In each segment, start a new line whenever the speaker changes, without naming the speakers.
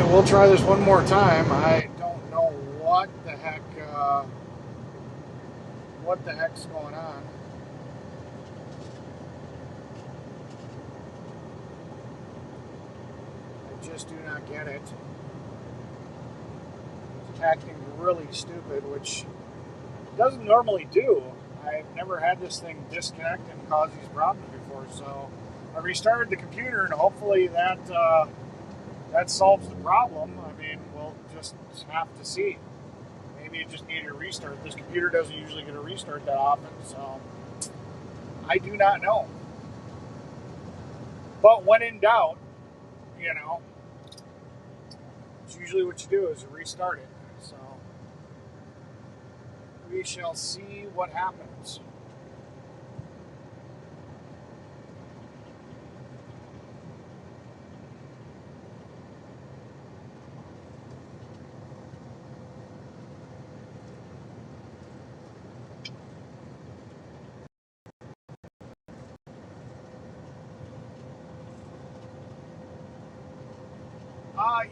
right, we'll try this one more time. I don't know what the heck's going on. I just do not get it. It's acting really stupid, which it doesn't normally do. I've never had this thing disconnect and cause these problems before, so I restarted the computer, and hopefully that solves the problem. I mean, we'll just have to see. Maybe it just needed a restart. This computer doesn't usually get a restart that often, so I do not know. But when in doubt, you know, it's usually what you do is restart it. So we shall see what happens.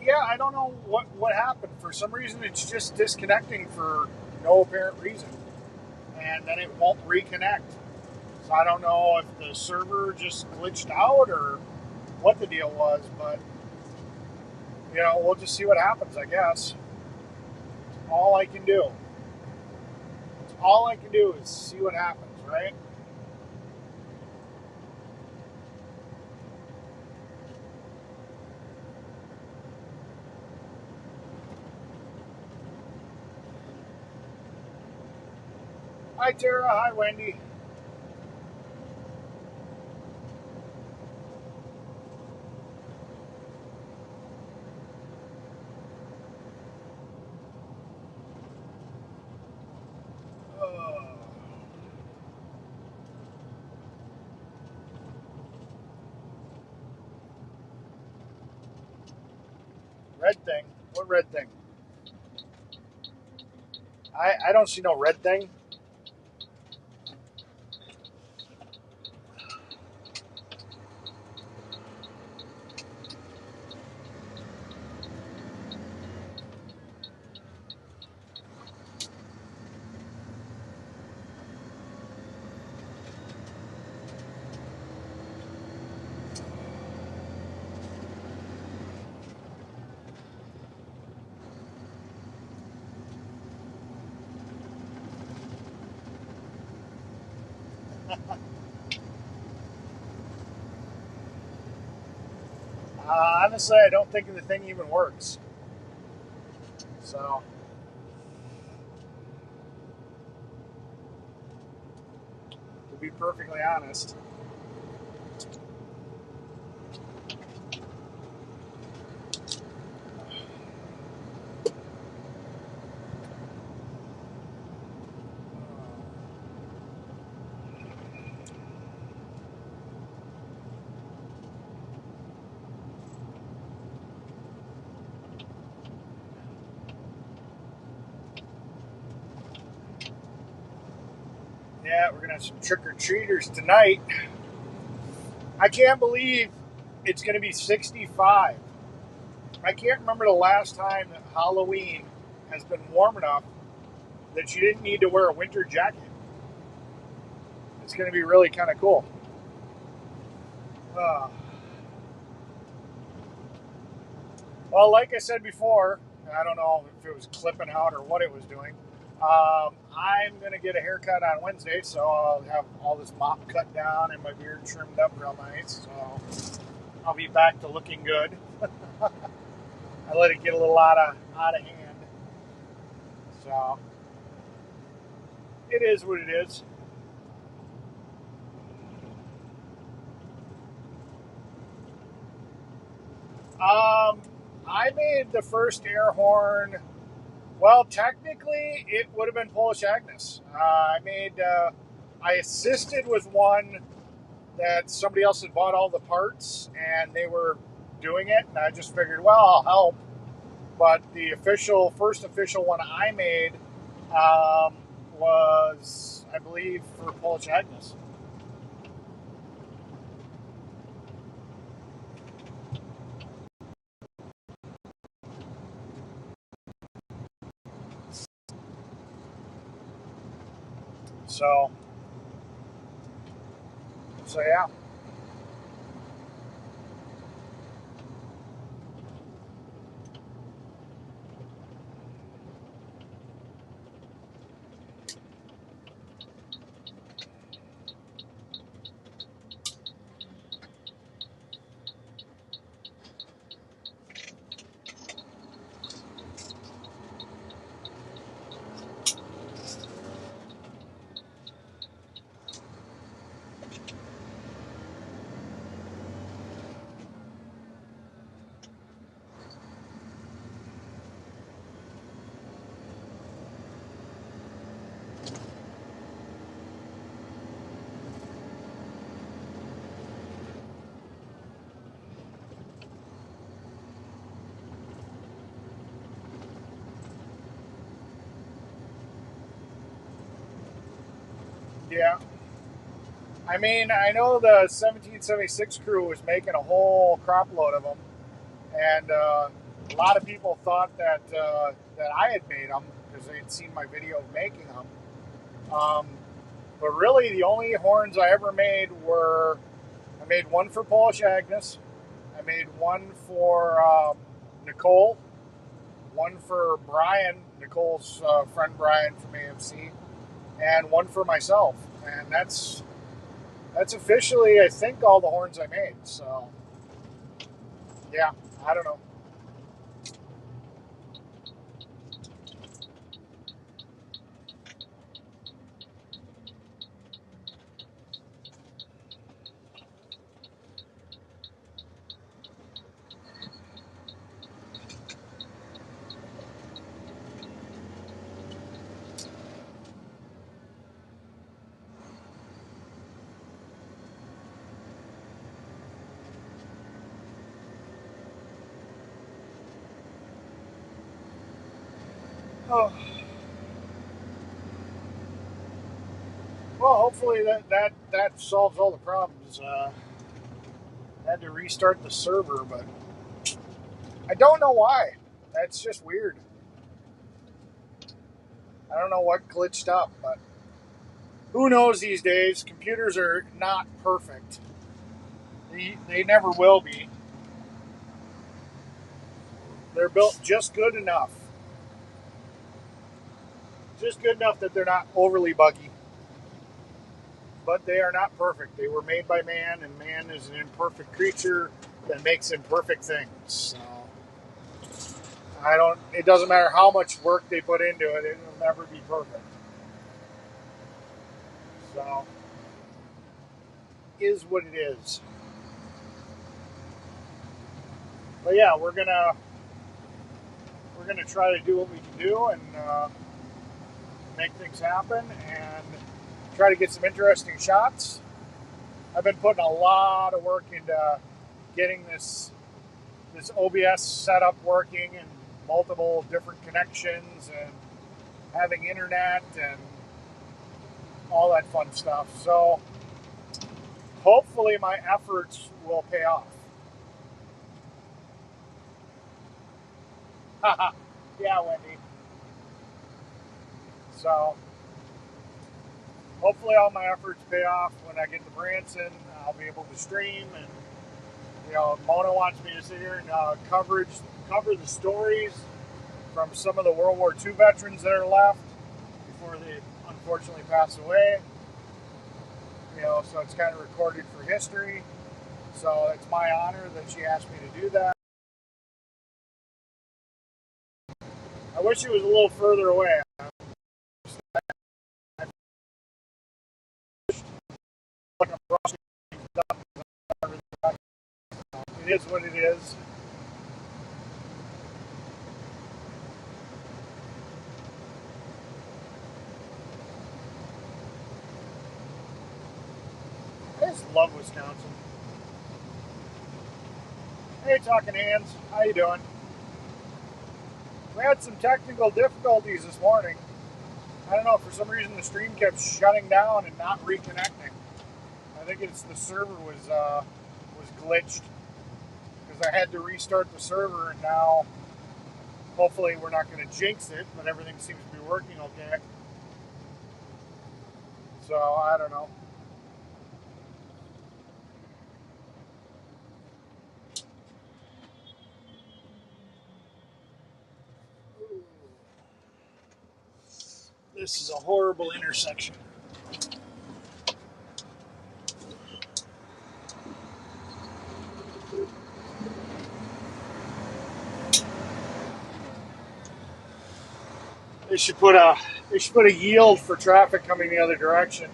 Yeah, I don't know what happened. For some reason, it's just disconnecting for no apparent reason, and then it won't reconnect. So I don't know if the server just glitched out or what the deal was, but we'll just see what happens. I guess all I can do. All I can do is see what happens, right? Hi, Tara. Hi, Wendy. Uh, red thing. What red thing? I don't see no red thing. Honestly, I don't think the thing even works. So, to be perfectly honest, yeah, we're gonna have some trick or treaters tonight. I can't believe it's gonna be 65. I can't remember the last time that Halloween has been warm enough that you didn't need to wear a winter jacket. It's gonna be really kind of cool. Uh, well, like I said before, I don't know if it was clipping out or what it was doing. I'm going to get a haircut on Wednesday, so I'll have all this mop cut down and my beard trimmed up real nice. So I'll be back to looking good. I let it get a little out of hand. So it is what it is. I made the first air horn. Well, technically, it would have been Polish Agnes. I assisted with one that somebody else had bought all the parts and they were doing it, and I just figured, well, I'll help. But the first official one I made was, I believe, for Polish Agnes. So yeah. Yeah. I mean, I know the 1776 crew was making a whole crop load of them, and a lot of people thought that I had made them because they had seen my video of making them. Um, but really, the only horns I ever made were I made one for Polish Agnes, I made one for Nicole, one for Brian, Nicole's friend Brian from AMC, and one for myself, and that's officially, I think, all the horns I made. So, yeah, I don't know. Oh, well, hopefully that solves all the problems. Had to restart the server, but I don't know why. That's just weird. I don't know what glitched up, but who knows these days? Computers are not perfect. They never will be. They're built just good enough. Just good enough that they're not overly buggy. But they are not perfect. They were made by man, and man is an imperfect creature that makes imperfect things. So it doesn't matter how much work they put into it, it'll never be perfect. So, is what it is. But yeah, we're gonna try to do what we can do and make things happen and try to get some interesting shots. I've been putting a lot of work into getting this OBS setup working and multiple different connections and having internet and all that fun stuff. So hopefully my efforts will pay off. Yeah, Wendy. So hopefully all my efforts pay off. When I get to Branson, I'll be able to stream, and Mona wants me to sit here and cover the stories from some of the World War II veterans that are left before they unfortunately pass away. So it's kind of recorded for history. So it's my honor that she asked me to do that. I wish it was a little further away. It is what it is. I just love Wisconsin. Hey, Talking Hands, how you doing? We had some technical difficulties this morning. I don't know, for some reason the stream kept shutting down and not reconnecting. I think it's the server was glitched because I had to restart the server, and now hopefully we're not going to jinx it, but everything seems to be working okay. So I don't know. This is a horrible intersection. They should put a yield for traffic coming the other direction.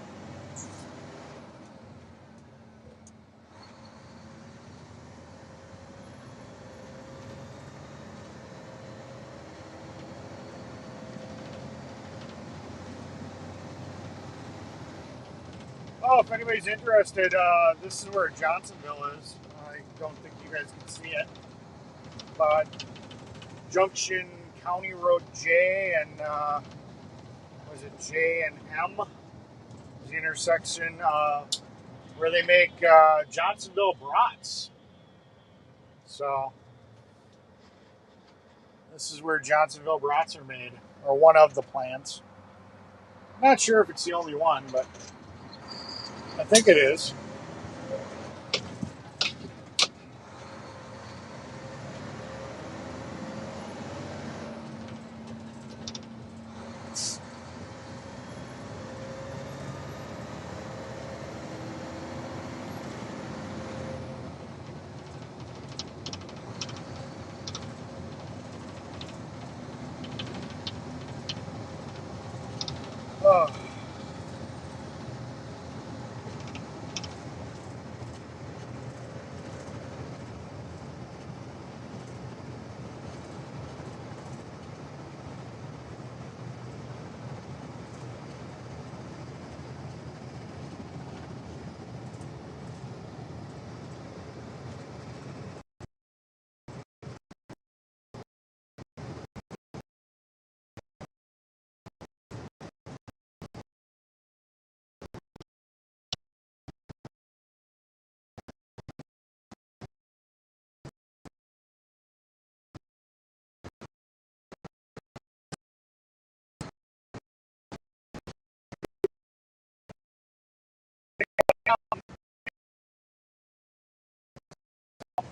Oh, if anybody's interested, this is where Johnsonville is. I don't think you guys can see it, but Junction County Road J and was it J and M? The intersection where they make Johnsonville brats. So this is where Johnsonville brats are made, or one of the plants. I'm not sure if it's the only one, but I think it is. Oh.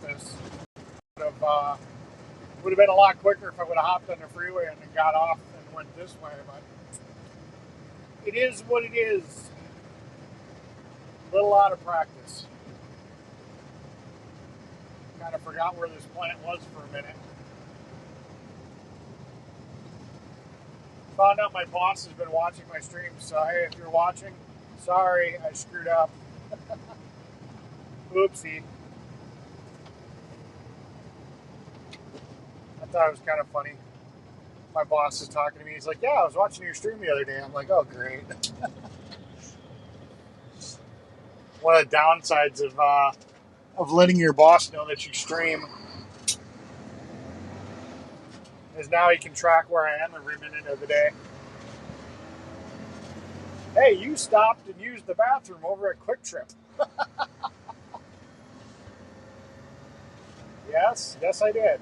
This would have been a lot quicker if I would have hopped on the freeway and then got off and went this way, but it is what it is. A little out of practice. Kind of forgot where this plant was for a minute. Found out my boss has been watching my streams, so hey, if you're watching, sorry, I screwed up. Oopsie. I thought it was kind of funny. My boss is talking to me. He's like, "Yeah, I was watching your stream the other day." I'm like, "Oh, great." One of the downsides of letting your boss know that you stream is now he can track where I am every minute of the day. Hey, you stopped and used the bathroom over at Quick Trip. Yes, I did.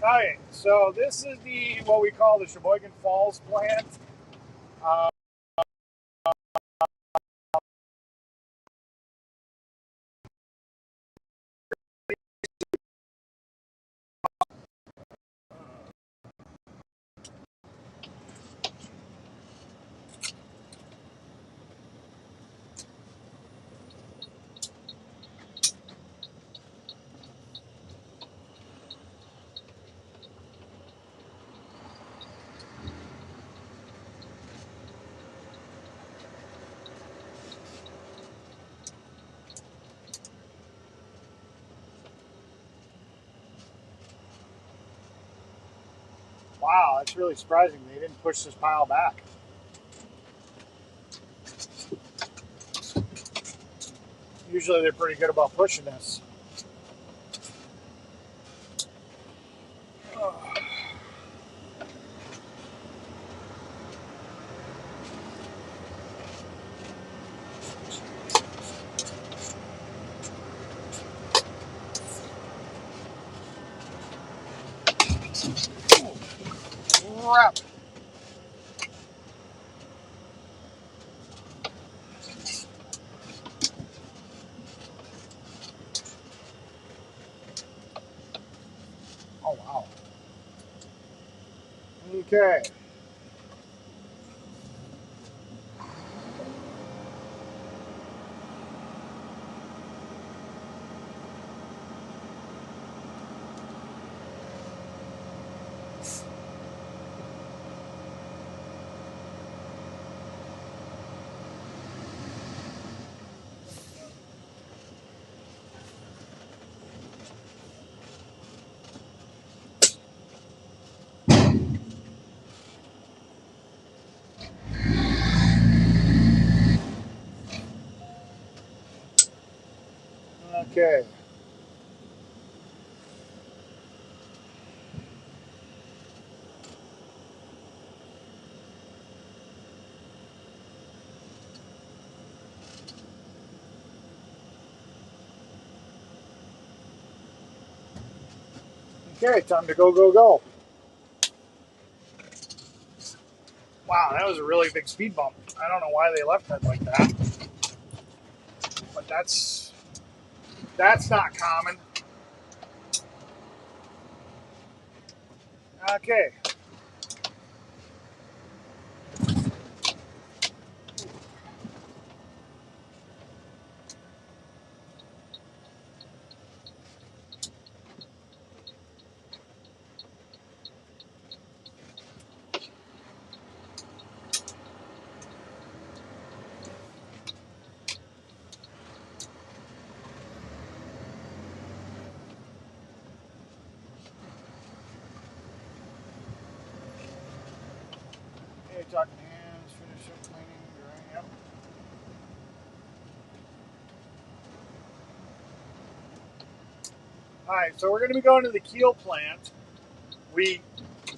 Alright, so this is the what we call the Sheboygan Falls plant. Uh, wow, that's really surprising. They didn't push this pile back. Usually they're pretty good about pushing this. Crap. Oh, wow. Okay. Okay. Okay, time to go, go, go. Wow, that was a really big speed bump. I don't know why they left it like that, but that's not common. Okay. Okay, talking hands, finish up cleaning, drying. Yep. All right, so we're going to be going to the Kiel plant. We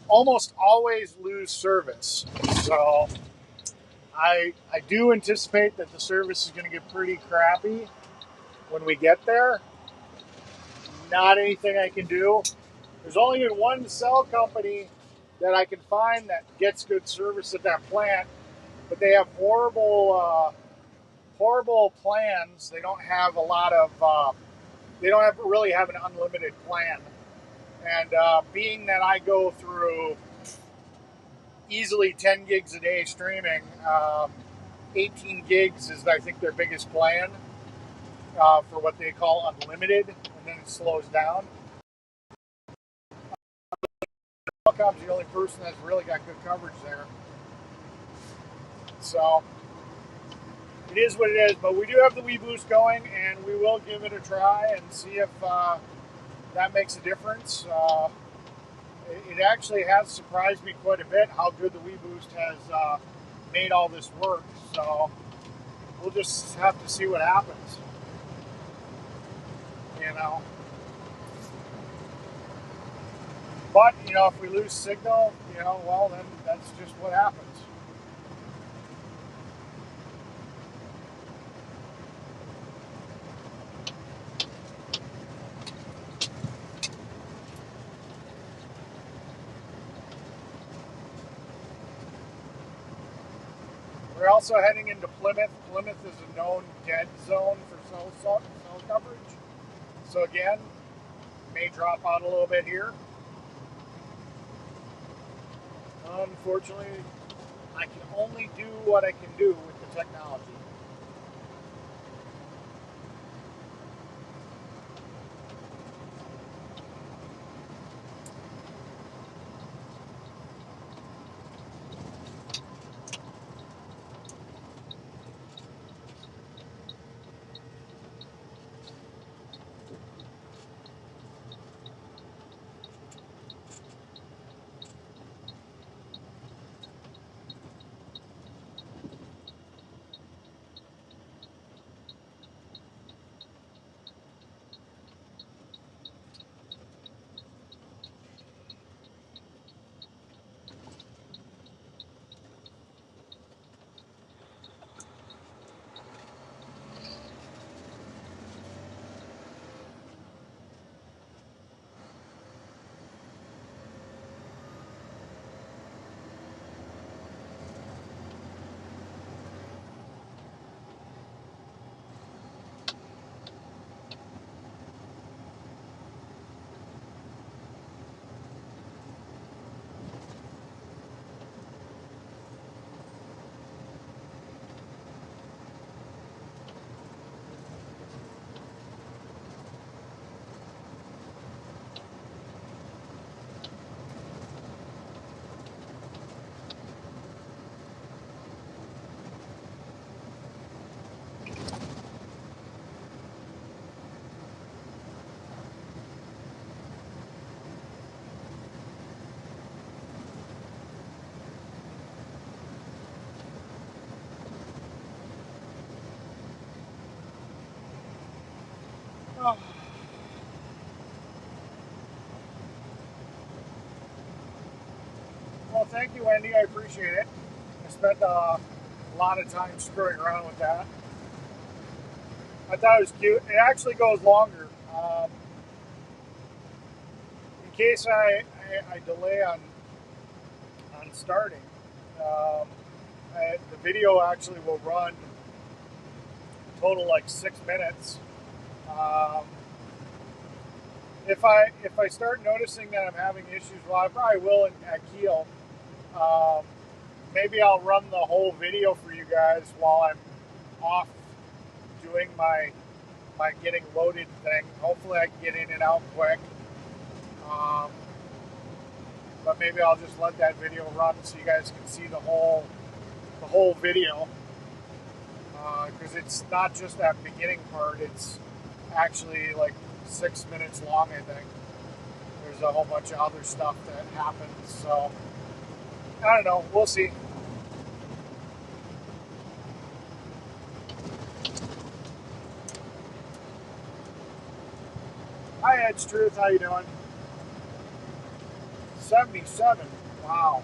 almost always lose service, so I do anticipate that the service is going to get pretty crappy when we get there. Not anything I can do. There's only been one cell company that I can find that gets good service at that plant, but they have horrible plans. They don't have a lot of. They don't really have an unlimited plan. And being that I go through easily 10 gigs a day streaming, 18 gigs is I think their biggest plan for what they call unlimited, and then it slows down. Qualcomm's the only person that's really got good coverage there. So it is what it is, but we do have the WeBoost going, and we will give it a try and see if that makes a difference. It actually has surprised me quite a bit how good the WeBoost has made all this work. So we'll just have to see what happens. You know, but if we lose signal, well, then that's just what happens. We're also heading into Plymouth. Plymouth is a known dead zone for cell coverage. So again, may drop out a little bit here. Unfortunately, I can only do what I can do with the technology. Oh. Well, thank you, Wendy. I appreciate it. I spent a lot of time screwing around with that. I thought it was cute. It actually goes longer. In case I delay on starting, um, the video actually will run total like 6 minutes. Um, if I start noticing that I'm having issues, well, I probably will at Keel. Um, Maybe I'll run the whole video for you guys while I'm off doing my getting loaded thing. Hopefully, I can get in and out quick. Um, but maybe I'll just let that video run so you guys can see the whole video, because it's not just that beginning part. It's actually like 6 minutes long, I think. There's a whole bunch of other stuff that happens. So I don't know. We'll see. Hi, Edge Truth. How you doing? 77. Wow.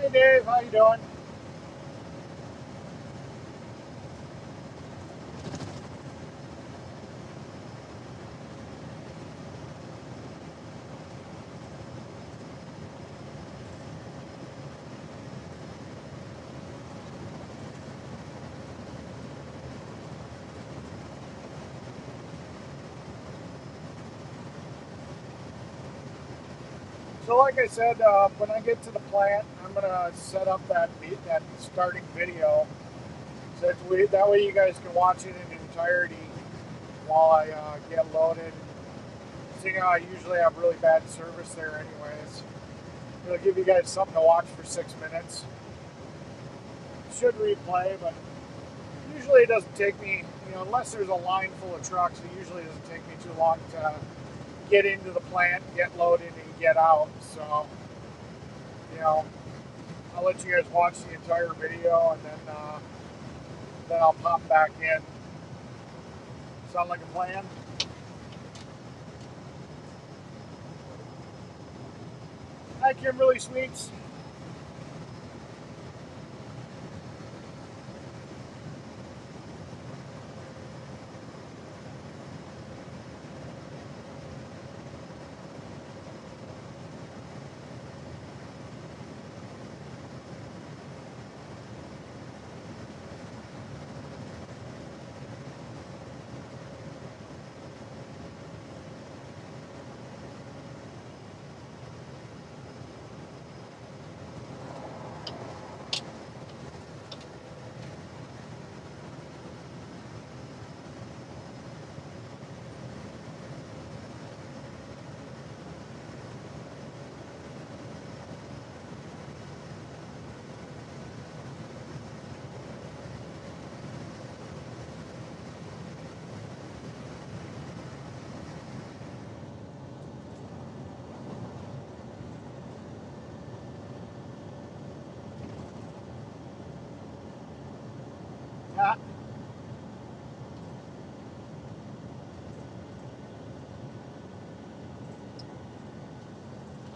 Hey, Dave. How you doing? So, like I said, when I get to the plant, I'm gonna set up that starting video, so that way you guys can watch it in entirety while I get loaded. Seeing how I usually have really bad service there, anyways, it'll give you guys something to watch for 6 minutes. Should replay, but usually it doesn't take me, unless there's a line full of trucks, it usually doesn't take me too long to get into the plant, get loaded, and get out. So, you know, I'll let you guys watch the entire video, and then I'll pop back in. Sound like a plan? Hi, Kimberly Sweets. Yeah,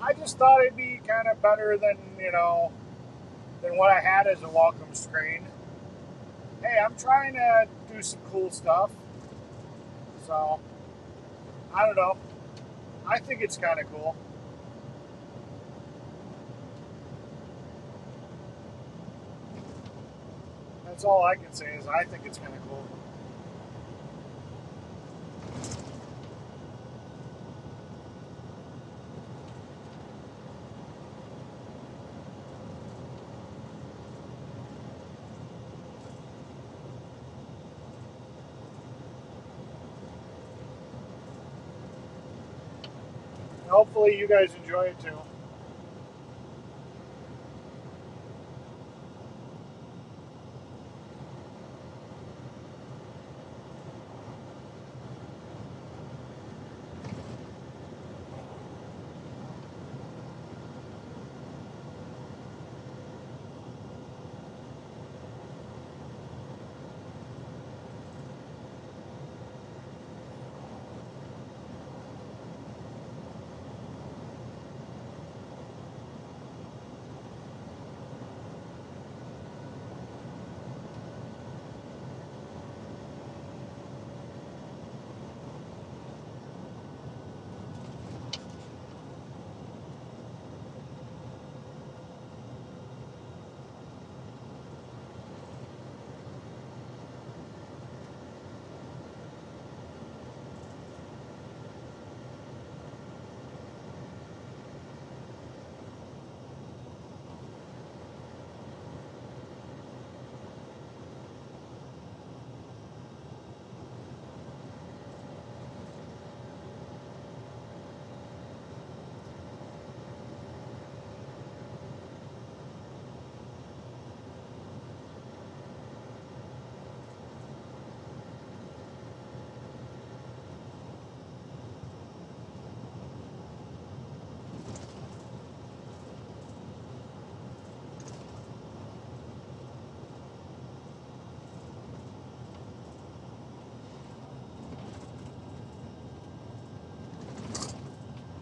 I just thought it'd be kind of better than what I had as a welcome screen. Hey, I'm trying to do some cool stuff, so I don't know. I think it's kind of cool. That's all I can say is I think it's kind of cool. And hopefully you guys enjoy it too.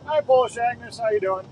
Hi, Polish Agnes. How you doing?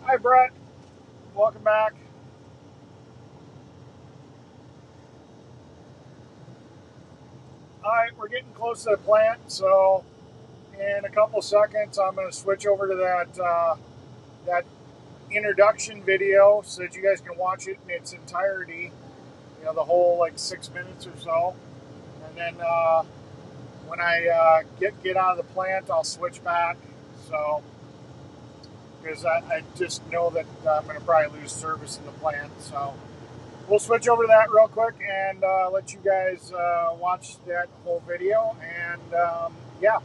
Hi, Brett. Welcome back. All right, we're getting close to the plant, so in a couple seconds, I'm going to switch over to that introduction video so that you guys can watch it in its entirety. You know, the whole like 6 minutes or so, and then when I get out of the plant, I'll switch back. So because I just know that I'm going to probably lose service in the plant, so we'll switch over to that real quick and let you guys watch that whole video. And yeah.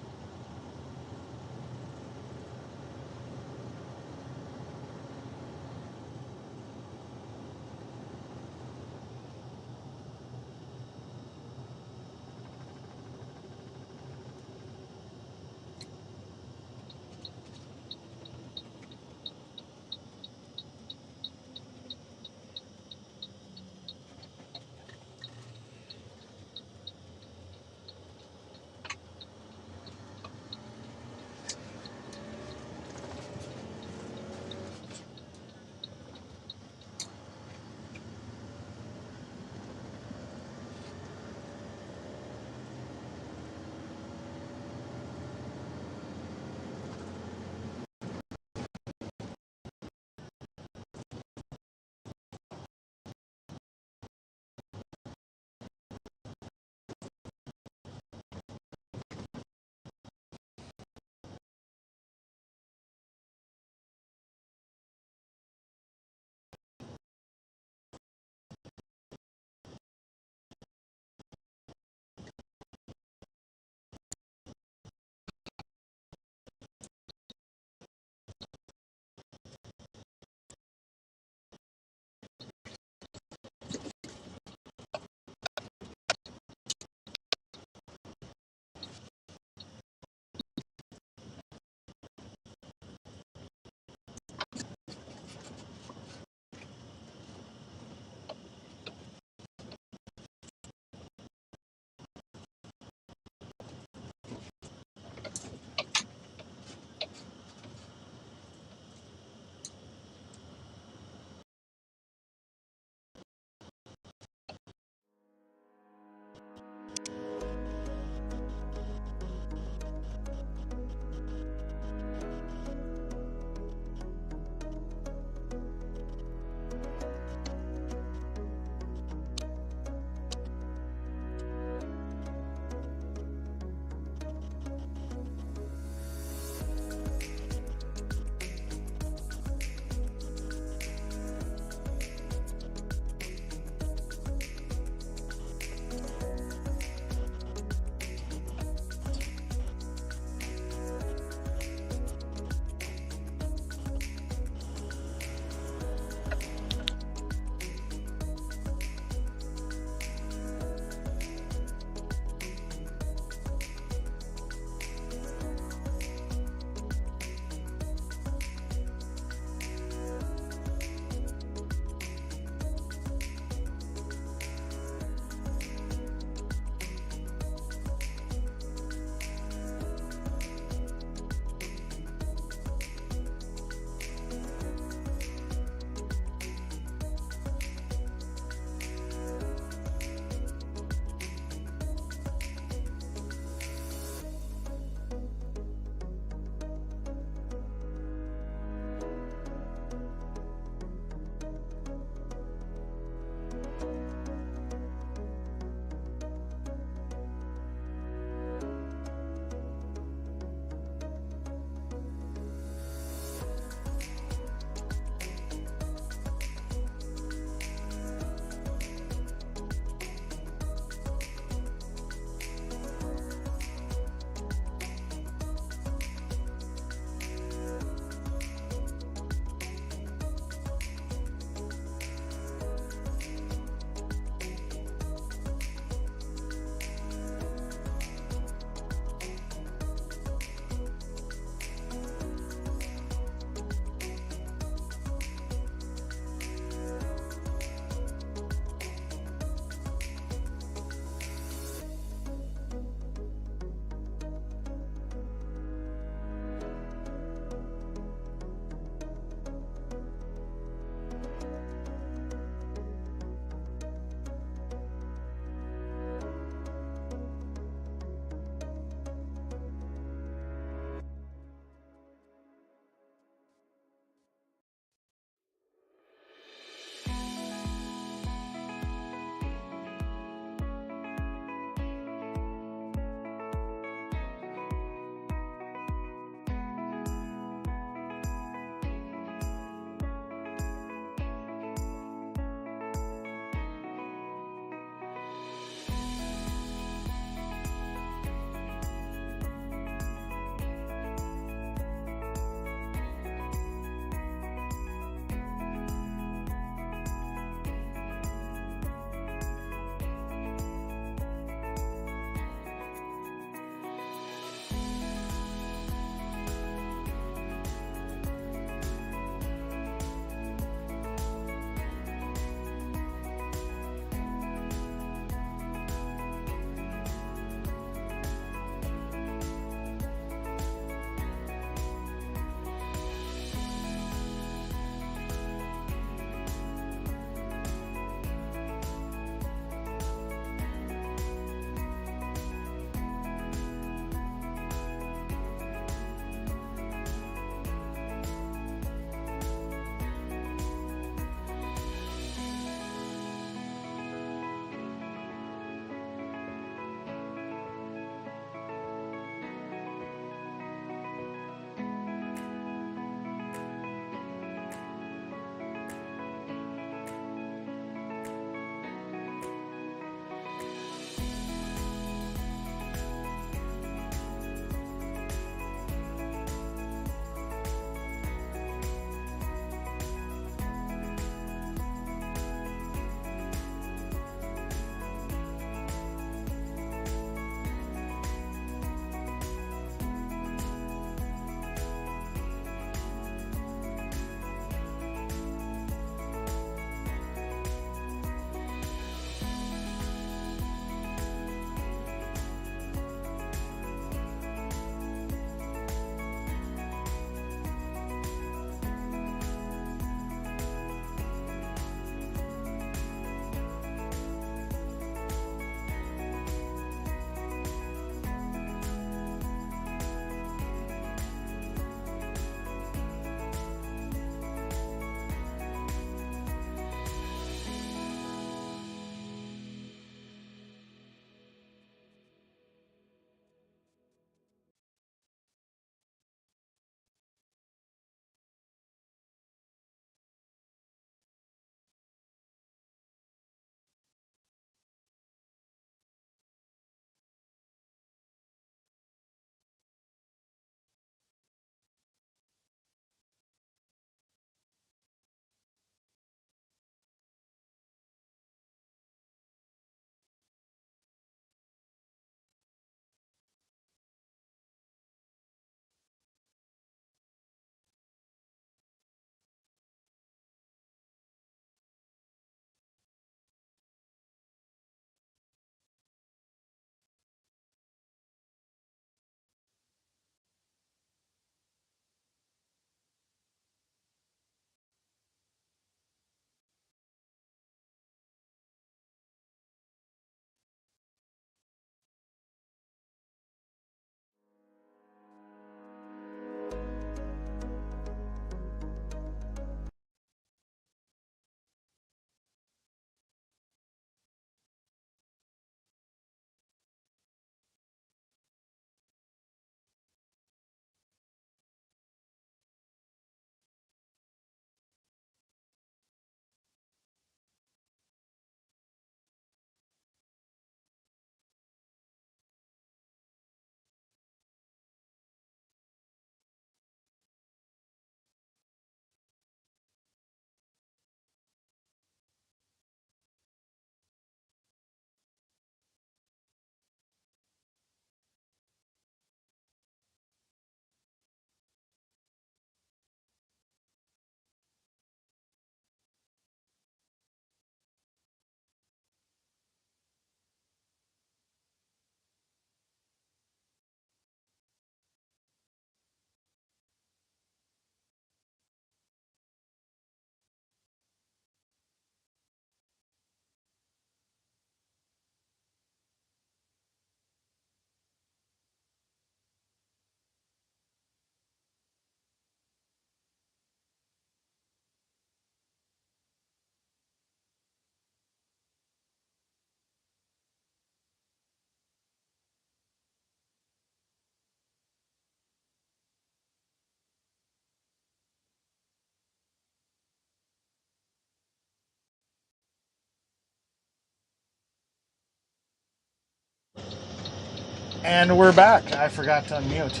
And we're back. I forgot to unmute.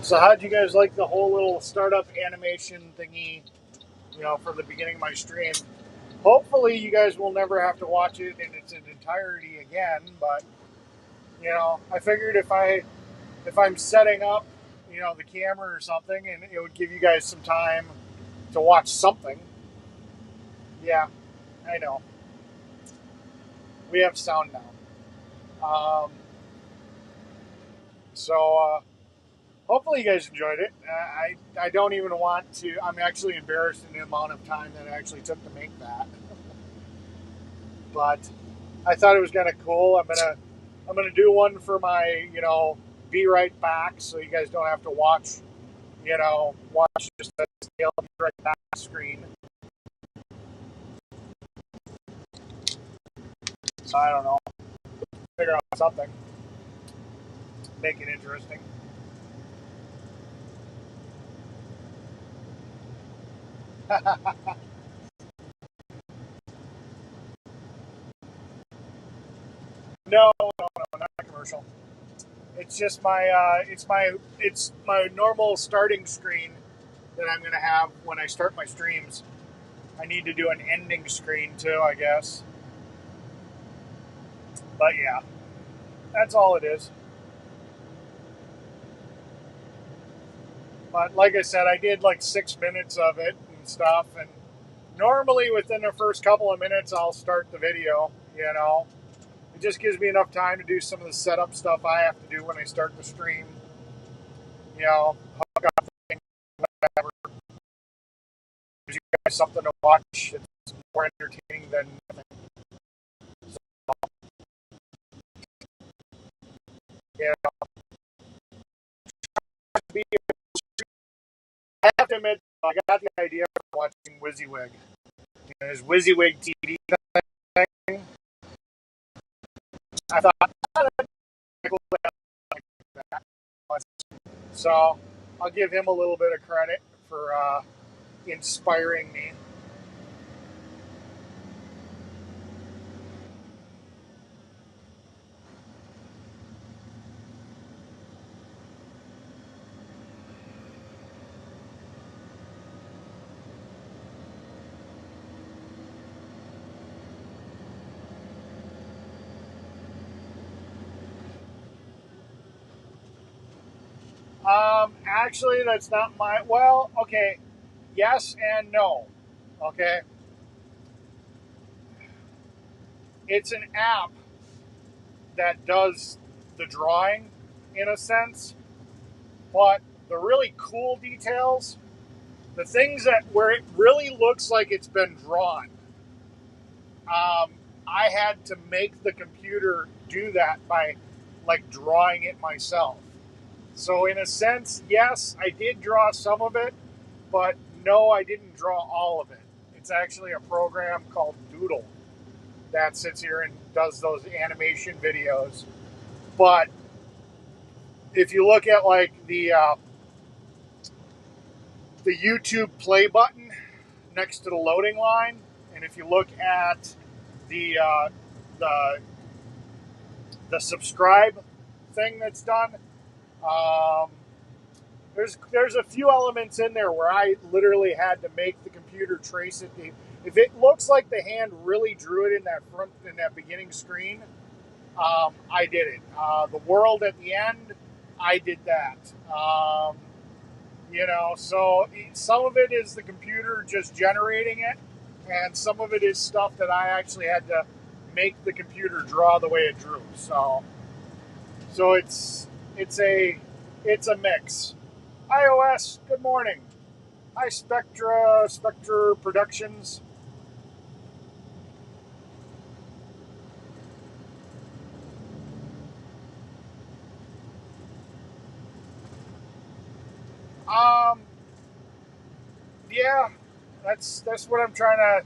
So how'd you guys like the whole little startup animation thingy, for the beginning of my stream? Hopefully you guys will never have to watch it in its entirety again, but, I figured if I'm setting up, the camera or something, and it would give you guys some time to watch something. Yeah, I know. We have sound now. So hopefully you guys enjoyed it. I don't even want to. I'm actually embarrassed in the amount of time that it actually took to make that. But I thought it was kind of cool. I'm gonna do one for my be right back, so you guys don't have to watch just the be right back screen. So I don't know. Figure out something. Make it interesting. No, not a commercial. It's just it's my normal starting screen that I'm gonna have when I start my streams. I need to do an ending screen too, I guess. But yeah, that's all it is. But like I said, I did like 6 minutes of it and stuff, and normally within the first couple of minutes I'll start the video. It just gives me enough time to do some of the setup stuff I have to do when I start the stream. Hook up things, whatever. Gives you guys something to watch. It's more entertaining than nothing. So, I have to admit, I got the idea from watching WYSIWYG. His WYSIWYG TV thing. I thought, so I'll give him a little bit of credit for inspiring me. Actually, that's not my. Well, okay, yes and no. Okay, it's an app that does the drawing in a sense, but the really cool details, the things that where it really looks like it's been drawn, I had to make the computer do that by like drawing it myself. So in a sense, yes, I did draw some of it, but no, I didn't draw all of it. It's actually a program called Doodle that sits here and does those animation videos. But if you look at like the YouTube play button next to the loading line, and if you look at the the the subscribe thing that's done, there's a few elements in there where I literally had to make the computer trace it. If it looks like the hand really drew it in that beginning screen, I did it. The world at the end, I did that. So some of it is the computer just generating it, and some of it is stuff that I actually had to make the computer draw the way it drew. So it's a mix. iOS, good morning. Hi, Spectra Productions. Yeah, that's what I'm trying to.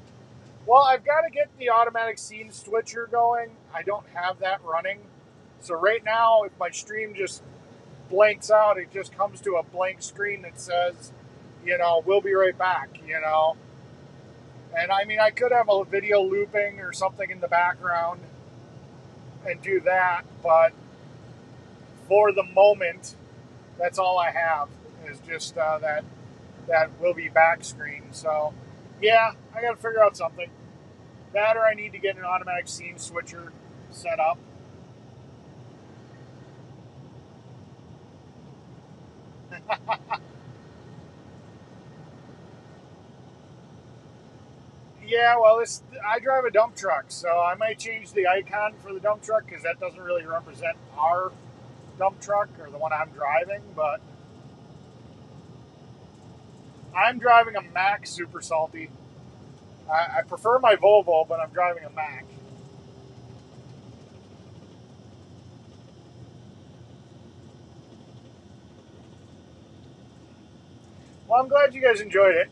Well, I've got to get the automatic scene switcher going. I don't have that running. So right now, if my stream just blanks out, it just comes to a blank screen that says, we'll be right back, And I mean, I could have a video looping or something in the background, and do that. But for the moment, that's all I have is just that will be back screen. So yeah, I got to figure out something. That or I need to get an automatic scene switcher set up. Yeah, well, I drive a dump truck, so I might change the icon for the dump truck because that doesn't really represent our dump truck or the one I'm driving. But I'm driving a Mack Super Salty. I prefer my Volvo, but I'm driving a Mack. Well, I'm glad you guys enjoyed it.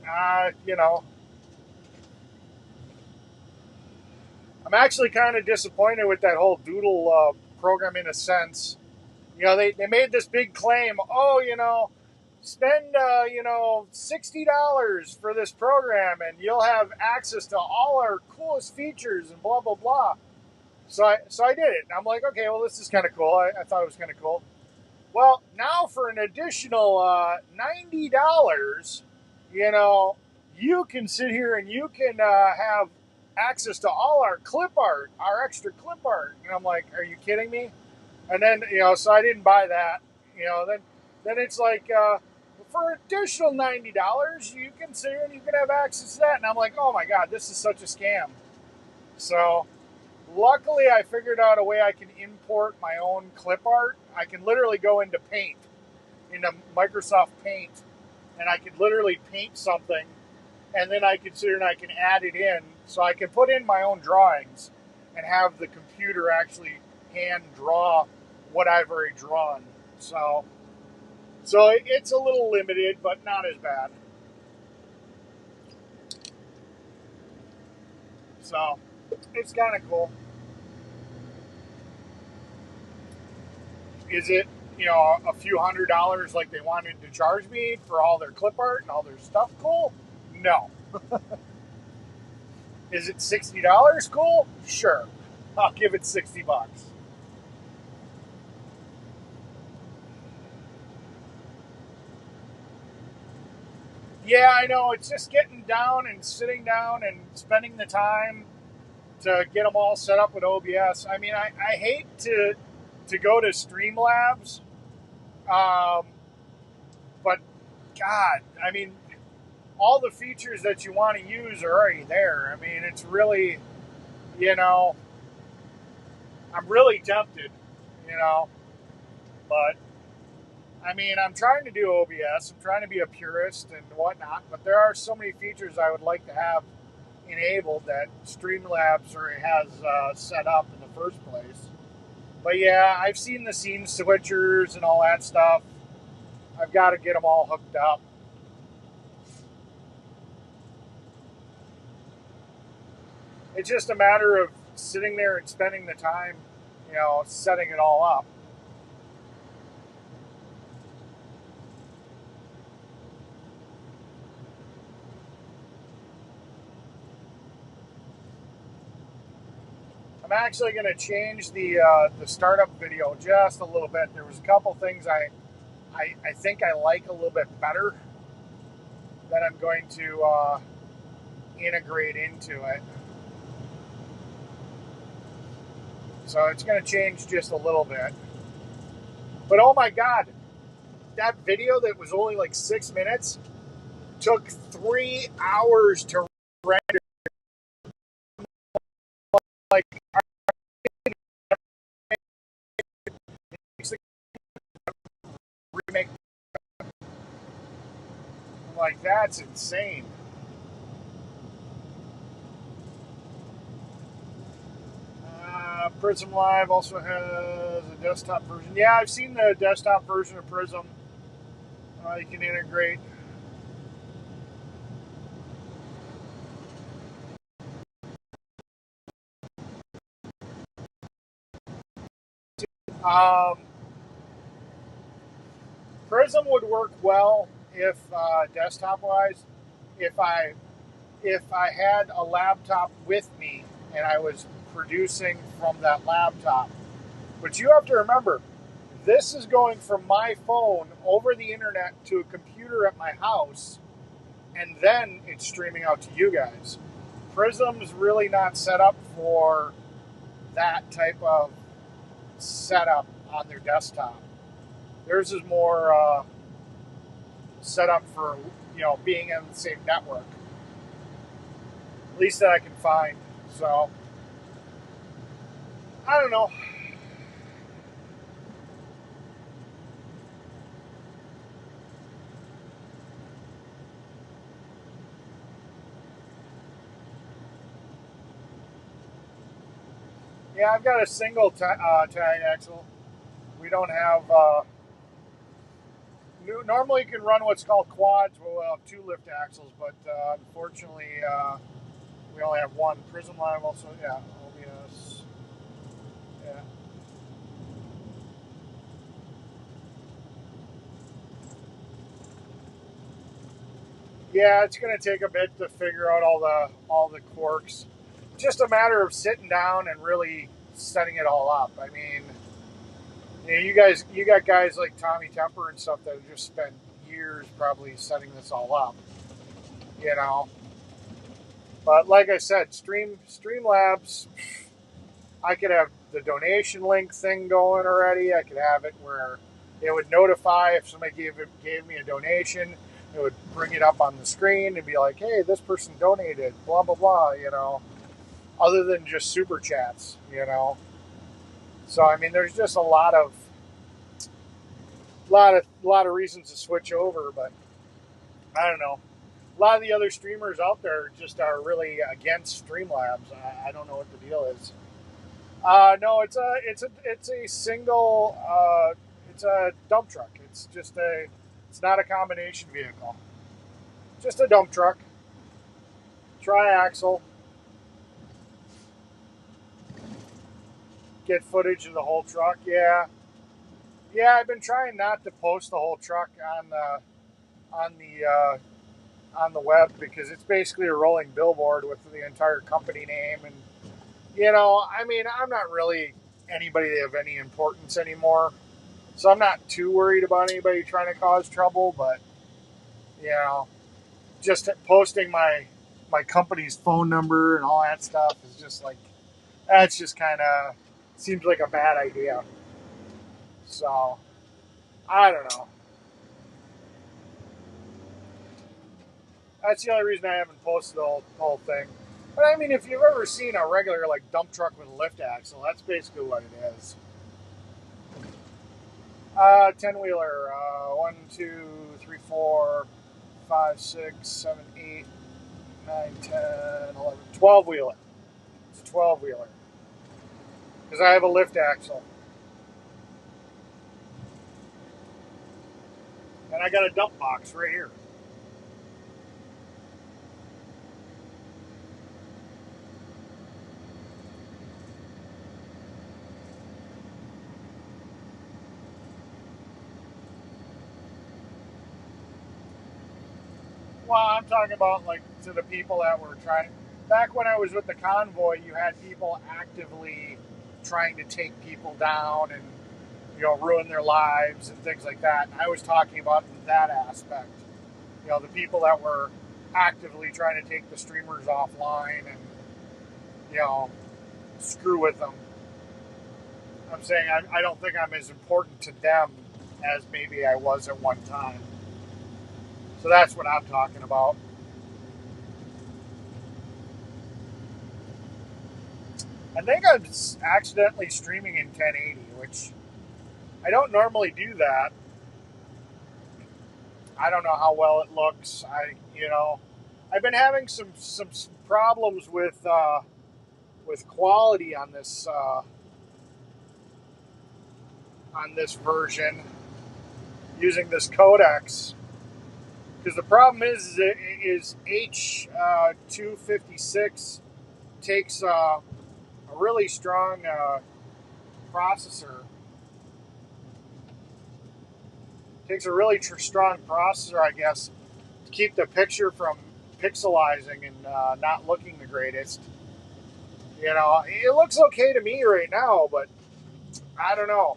I'm actually kind of disappointed with that whole Doodle program in a sense. They made this big claim. Oh, spend $60 for this program, and you'll have access to all our coolest features and blah blah blah. So I did it. I'm like, okay, well, this is kind of cool. I thought it was kind of cool. Well, now for an additional $90, you know, you can sit here and you can have access to all our clip art, our extra clip art. And I'm like, are you kidding me? And then, so I didn't buy that. Then it's like, for additional $90, you can sit here and you can have access to that. And I'm like, oh my God, this is such a scam. So luckily, I figured out a way I can import my own clip art. I can literally go into Paint, into Microsoft Paint, and I could literally paint something, and then I could sit here and I can add it in. So I can put in my own drawings and have the computer actually hand draw what I've already drawn. So it's a little limited, but not as bad. So it's kind of cool. Is it, a few $100 like they wanted to charge me for all their clip art and all their stuff cool? No. Is it $60 cool? Sure. I'll give it $60. Yeah, I know. It's just getting down and sitting down and spending the time to get them all set up with OBS. I mean, I hate to go to Streamlabs, um, but God, I mean, all the features that you want to use are already there. I mean, it's really, you know, I'm really tempted, you know, but I mean, I'm trying to do OBS. I'm trying to be a purist and whatnot, but there are so many features I would like to have enabled that Streamlabs already has set up in the first place. But yeah, I've seen the scene switchers and all that stuff. I've got to get them all hooked up. It's just a matter of sitting there and spending the time, setting it all up. I'm actually going to change the startup video just a little bit. There was a couple things I think I like a little bit better that I'm going to integrate into it. So it's going to change just a little bit. But oh my God, that video that was only like 6 minutes took 3 hours to render. Like, remake. Like, that's insane. Prism Live also has a desktop version. Yeah, I've seen the desktop version of Prism. You can integrate. Um, Prism would work well if desktop-wise, if I had a laptop with me and I was producing from that laptop. But you have to remember, this is going from my phone over the internet to a computer at my house, and then it's streaming out to you guys. Prism's really not set up for that type of setup on their desktop. Theirs is more set up for, being on the same network. At least that I can find. So, I don't know. Yeah, I've got a single tag axle. We don't have. Normally, you can run what's called quads. We'll have 2 lift axles, but unfortunately, we only have 1. Prism Live also, yeah, OBS, yeah. Yeah, it's going to take a bit to figure out all the quirks. Just a matter of sitting down and really setting it all up. I mean, you got guys like Tommy Temper and stuff that have just spent years probably setting this all up. But like I said, Streamlabs, I could have the donation link thing going already. I could have it where it would notify if somebody gave me a donation. It would bring it up on the screen and be like, hey, this person donated, blah, blah, blah, other than just super chats, So, I mean, there's just a lot of reasons to switch over, but I don't know. A lot of the other streamers out there just are really against Streamlabs. I don't know what the deal is. No, it's a single, it's a dump truck. It's not a combination vehicle. Just a dump truck. Tri-axle. Get footage of the whole truck. Yeah, I've been trying not to post the whole truck on the web because it's basically a rolling billboard with the entire company name, and I mean, I'm not really anybody of any importance anymore, so I'm not too worried about anybody trying to cause trouble. But just posting my company's phone number and all that stuff is just like, that's just kind of seems like a bad idea. So I don't know. That's the only reason I haven't posted the whole thing. But I mean, if you've ever seen a regular like dump truck with a lift axle, that's basically what it is. 10-wheeler. 1, 2, 3, 4, 5, 6, 7, 8, 9, 10, 11, 12-wheeler. It's a 12-wheeler. Because I have a lift axle. And I got a dump box right here. Well, I'm talking about like to the people that were trying. Back when I was with the convoy, you had people actively trying to take people down and ruin their lives and things like that. And I was talking about that aspect. The people that were actively trying to take the streamers offline and screw with them. I'm saying I don't think I'm as important to them as maybe I was at one time. So that's what I'm talking about. I think I'm accidentally streaming in 1080, which I don't normally do that. I don't know how well it looks. I've been having some problems with quality on this version using this codecs. Because the problem is H256 takes a really strong processor. Takes a really strong processor, I guess, to keep the picture from pixelizing and not looking the greatest. It looks okay to me right now, but I don't know.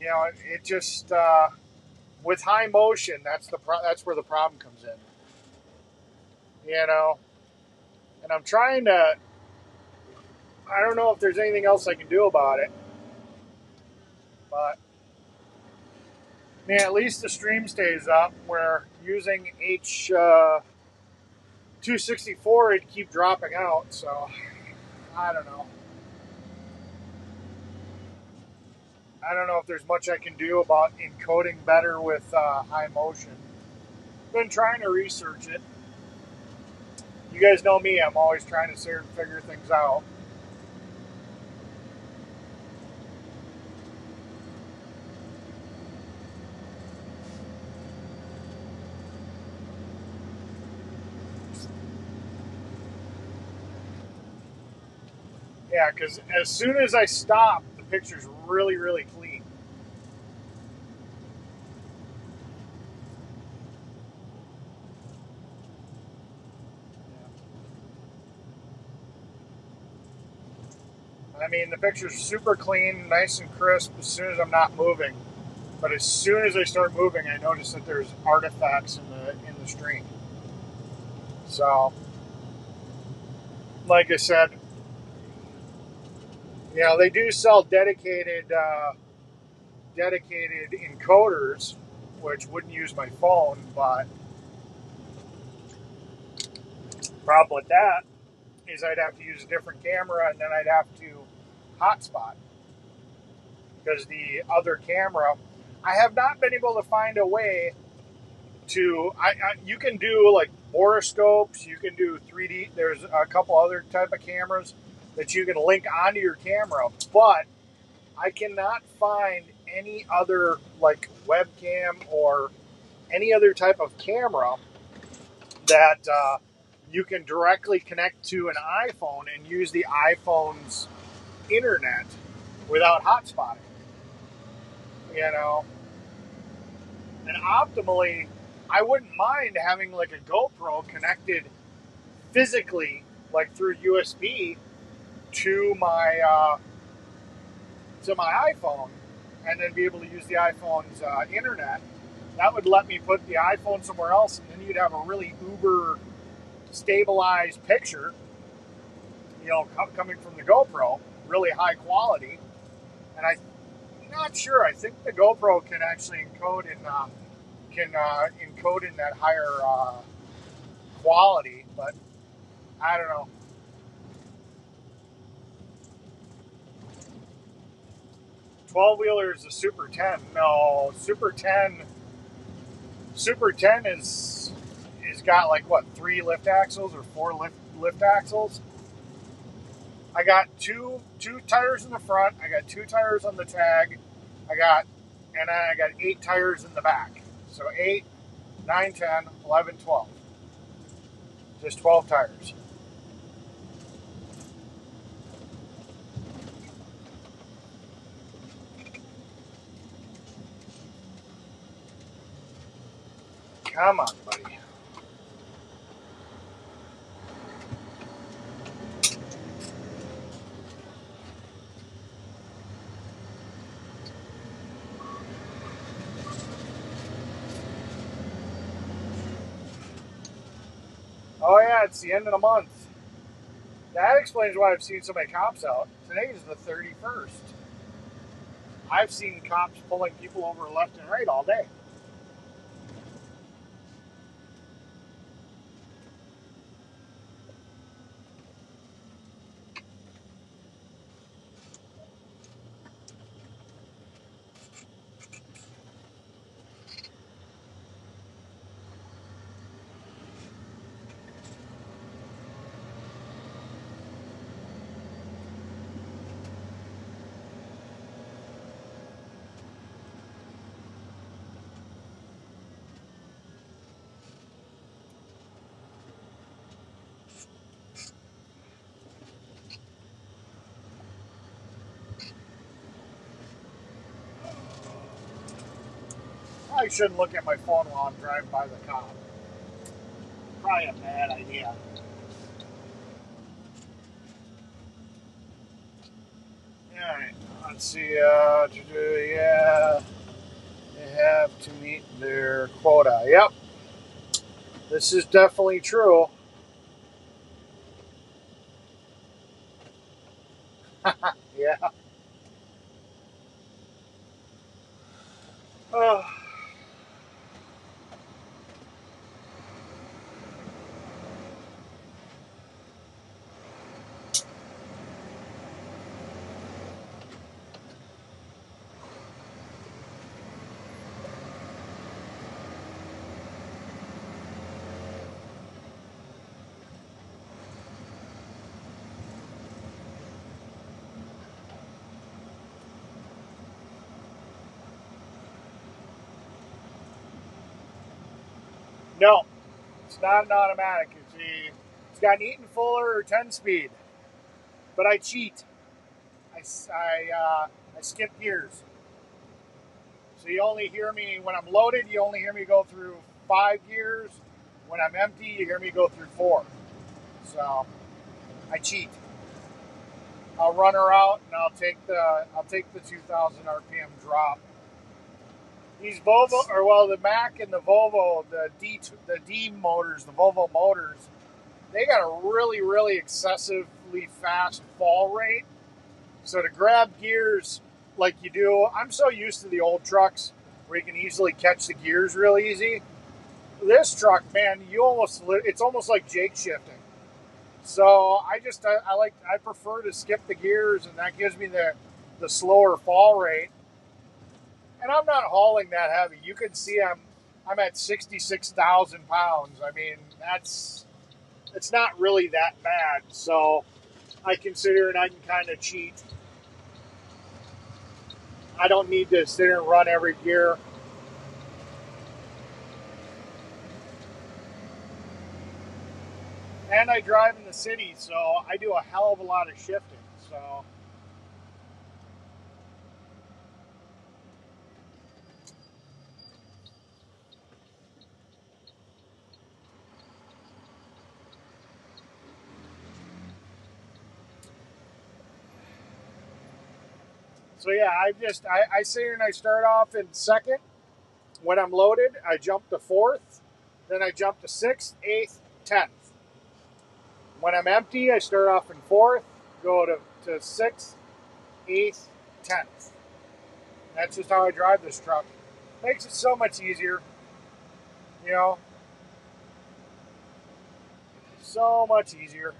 You know, it just with high motion, that's where the problem comes in. You know, and I'm trying to. I don't know if there's anything else I can do about it, but man, at least the stream stays up. Where using H 264, it'd keep dropping out. So I don't know. I don't know if there's much I can do about encoding better with high motion. Been trying to research it. You guys know me, I'm always trying to figure things out. Yeah, because as soon as I stop, the picture's really, really clean. I mean, the picture's super clean, nice and crisp as soon as I'm not moving. But as soon as I start moving, I notice that there's artifacts in the stream. So, like I said, you know, they do sell dedicated encoders, which wouldn't use my phone, but the problem with that is I'd have to use a different camera and then I'd have to hotspot because the other camera, I have not been able to find a way to, you can do like borescopes, you can do 3D, there's a couple other type of cameras that you can link onto your camera, but I cannot find any other like webcam or any other type of camera that you can directly connect to an iPhone and use the iPhone's internet without hotspotting. You know, and optimally, I wouldn't mind having like a GoPro connected physically, like through USB, to my iPhone, and then be able to use the iPhone's internet. That would let me put the iPhone somewhere else, and then you'd have a really uber stabilized picture, you know, coming from the GoPro, really high quality. And I'm not sure. I think the GoPro can actually encode in that higher quality, but I don't know. 12-wheeler is a Super 10. No, Super 10 is got like what, 3 lift axles or 4 lift axles. I got two tires in the front. I got 2 tires on the tag. And then I got 8 tires in the back. So 8, 9, 10, 11, 12. Just 12 tires. Come on, buddy. Oh yeah, it's the end of the month. That explains why I've seen so many cops out. Today is the 31st. I've seen cops pulling people over left and right all day. I shouldn't look at my phone while I'm driving by the cop. Probably a bad idea. Alright, let's let's see. Yeah, they have to meet their quota. Yep, this is definitely true. Yeah. Oh. No, it's not an automatic. It's got an Eaton Fuller or 10-speed, but I cheat. I skip gears. So you only hear me when I'm loaded. You only hear me go through 5 gears. When I'm empty, you hear me go through 4. So I cheat. I'll run her out and I'll take the 2,000 RPM drop. These Volvo, or well, the Mack and the Volvo, the D motors, the Volvo motors, they got a really excessively fast fall rate. So to grab gears like you do, I'm so used to the old trucks where you can easily catch the gears real easy. This truck, man, it's almost like Jake shifting. So I prefer to skip the gears, and that gives me the slower fall rate. And I'm not hauling that heavy. You can see I'm at 66,000 pounds. I mean, it's not really that bad. So I consider it I can kind of cheat. I don't need to sit here and run every gear. And I drive in the city, so I do a hell of a lot of shifting. So yeah, I sit here and I start off in second. When I'm loaded, I jump to fourth. Then I jump to sixth, eighth, 10th. When I'm empty, I start off in fourth, go to sixth, eighth, 10th. That's just how I drive this truck. Makes it so much easier, you know, so much easier.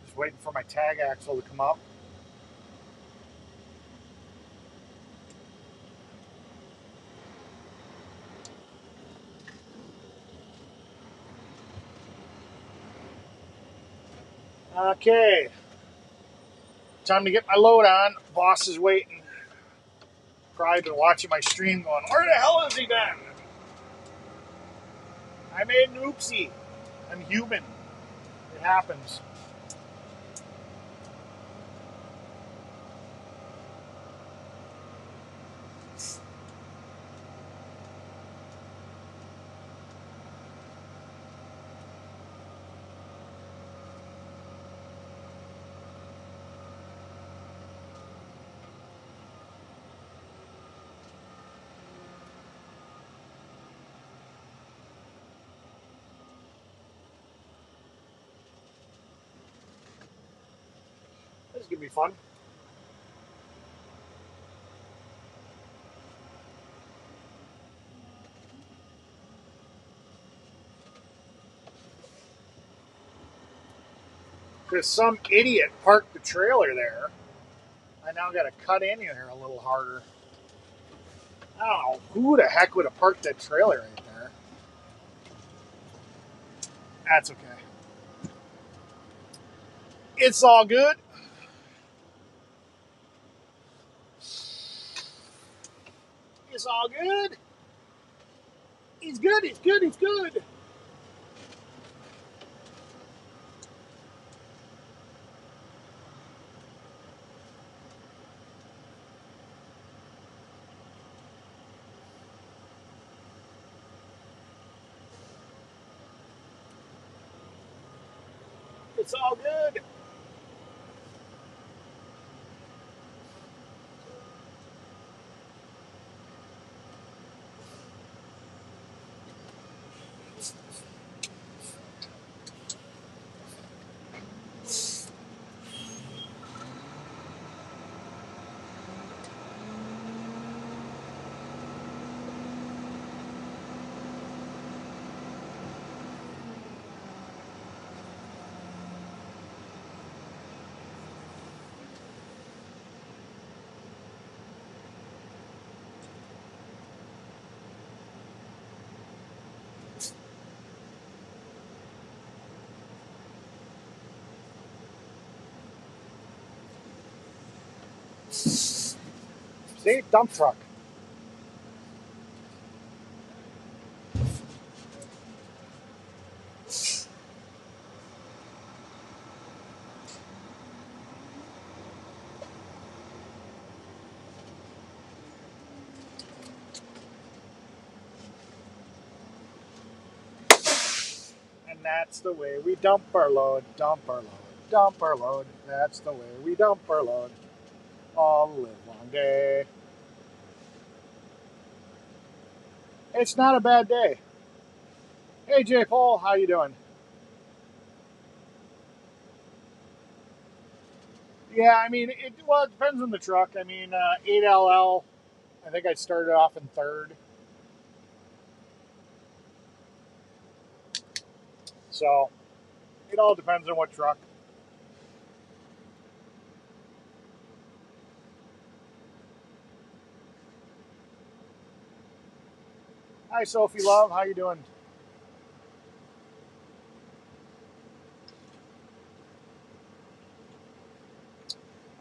Just waiting for my tag axle to come up. Okay, time to get my load on. Boss is waiting. Probably been watching my stream going, where the hell has he been? I made an oopsie. I'm human. It happens. This is going to be fun. Because some idiot parked the trailer there. I now got to cut in here a little harder. I don't know who the heck would have parked that trailer right there. That's okay. It's all good. It's all good. He's good. He's good. He's good. It's all good. See, dump truck. And that's the way we dump our load, dump our load, dump our load. That's the way we dump our load all the live long day. It's not a bad day. Hey, J. Paul, how you doing? Yeah, I mean, it depends on the truck. I mean, 8LL, I think I started off in third. So it all depends on what truck. Hi, Sophie Love, how you doing?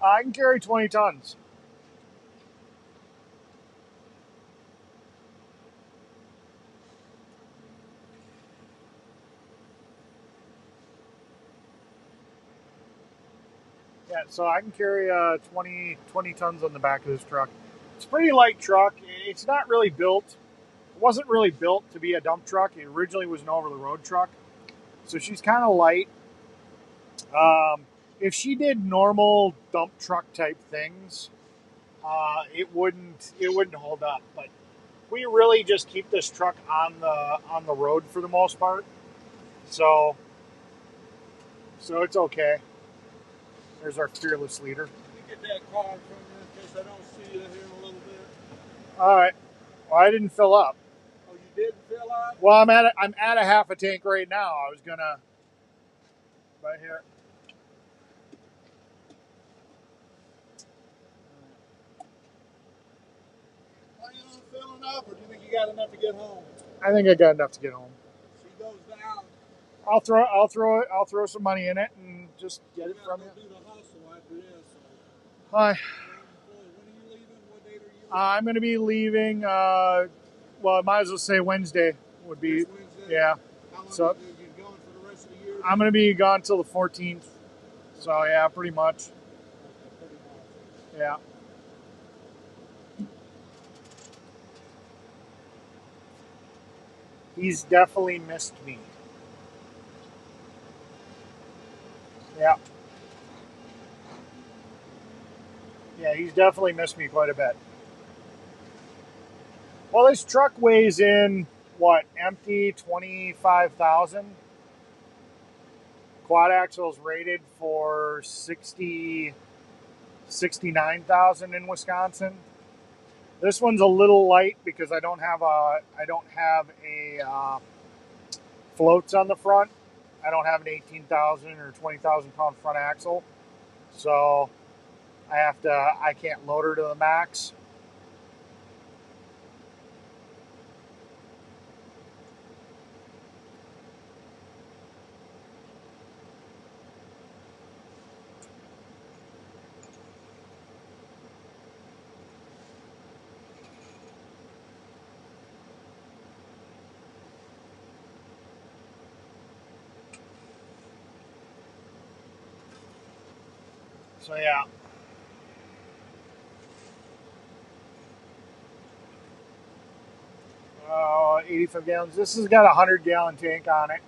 I can carry 20 tons. Yeah, so I can carry 20 tons on the back of this truck. It's a pretty light truck. It's not really built. It wasn't really built to be a dump truck. It originally was an over-the-road truck. So she's kind of light. If she did normal dump truck type things, it wouldn't hold up. But we really just keep this truck on the road for the most part. So it's okay. There's our fearless leader.
Let me get that card from you in case I don't see you here in a little bit.
All right. Well, I didn't fill up.
Oh, you didn't fill out?
Well, I'm at a half a tank right now. I was gonna right here.
Are you not filling up, or do you think you got enough to get home?
I think I got enough to get home.
She goes down.
I'll throw some money in it and just get it from you.
Do the hustle after this.
Hi.
When are you leaving? What date are you leaving?
I'm gonna be leaving. Well, I might as well say Wednesday would be.
This Wednesday?
Yeah.
How long
So
are you going for the rest of the year?
I'm gonna be gone till the 14th. So yeah, pretty much.
Pretty much.
Yeah. He's definitely missed me. Yeah. Yeah, he's definitely missed me quite a bit. Well, this truck weighs in, what, empty 25,000. Quad axle's rated for 69,000 in Wisconsin. This one's a little light because I don't have a floats on the front. I don't have an 18,000 or 20,000 pound front axle, so I can't load her to the max. So yeah. 85 gallons. This has got a 100-gallon tank on it.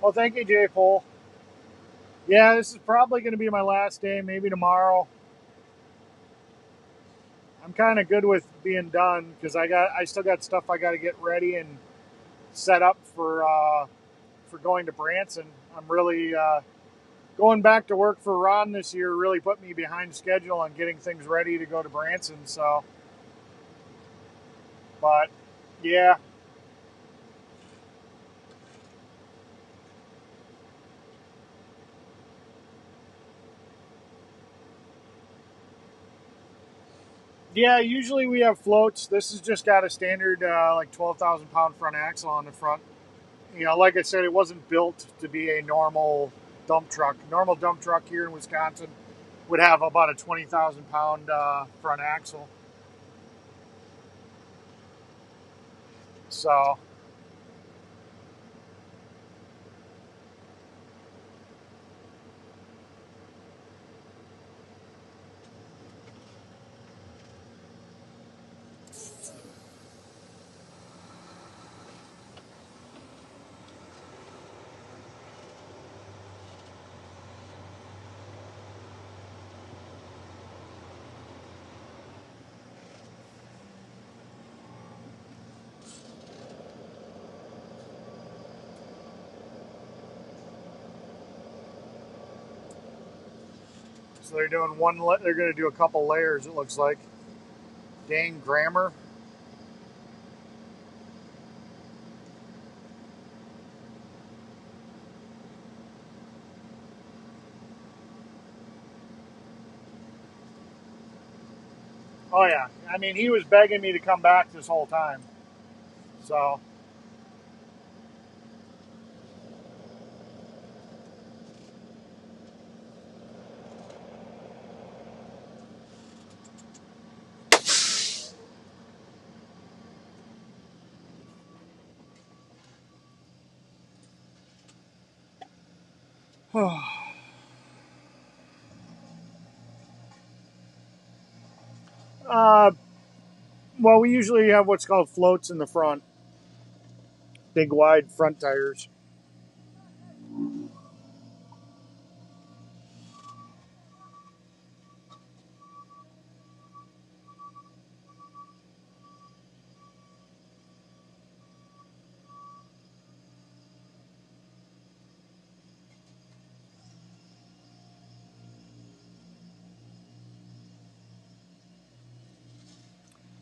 Well, thank you, Jay Cole. Yeah, this is probably going to be my last day, maybe tomorrow. I'm kind of good with being done because I still got stuff I got to get ready and set up for going to Branson. I'm really going back to work for Ron this year. Really put me behind schedule on getting things ready to go to Branson. So, but yeah, yeah. Usually we have floats. This has just got a standard like 12,000 pound front axle on the front. You know, like I said, it wasn't built to be a normal dump truck. Normal dump truck here in Wisconsin would have about a 20,000 pound front axle. So, so they're doing one. They're going to do a couple layers. It looks like. Dang grammar. Oh yeah. I mean, he was begging me to come back this whole time. So, uh, well, we usually have what's called floats in the front, big wide front tires.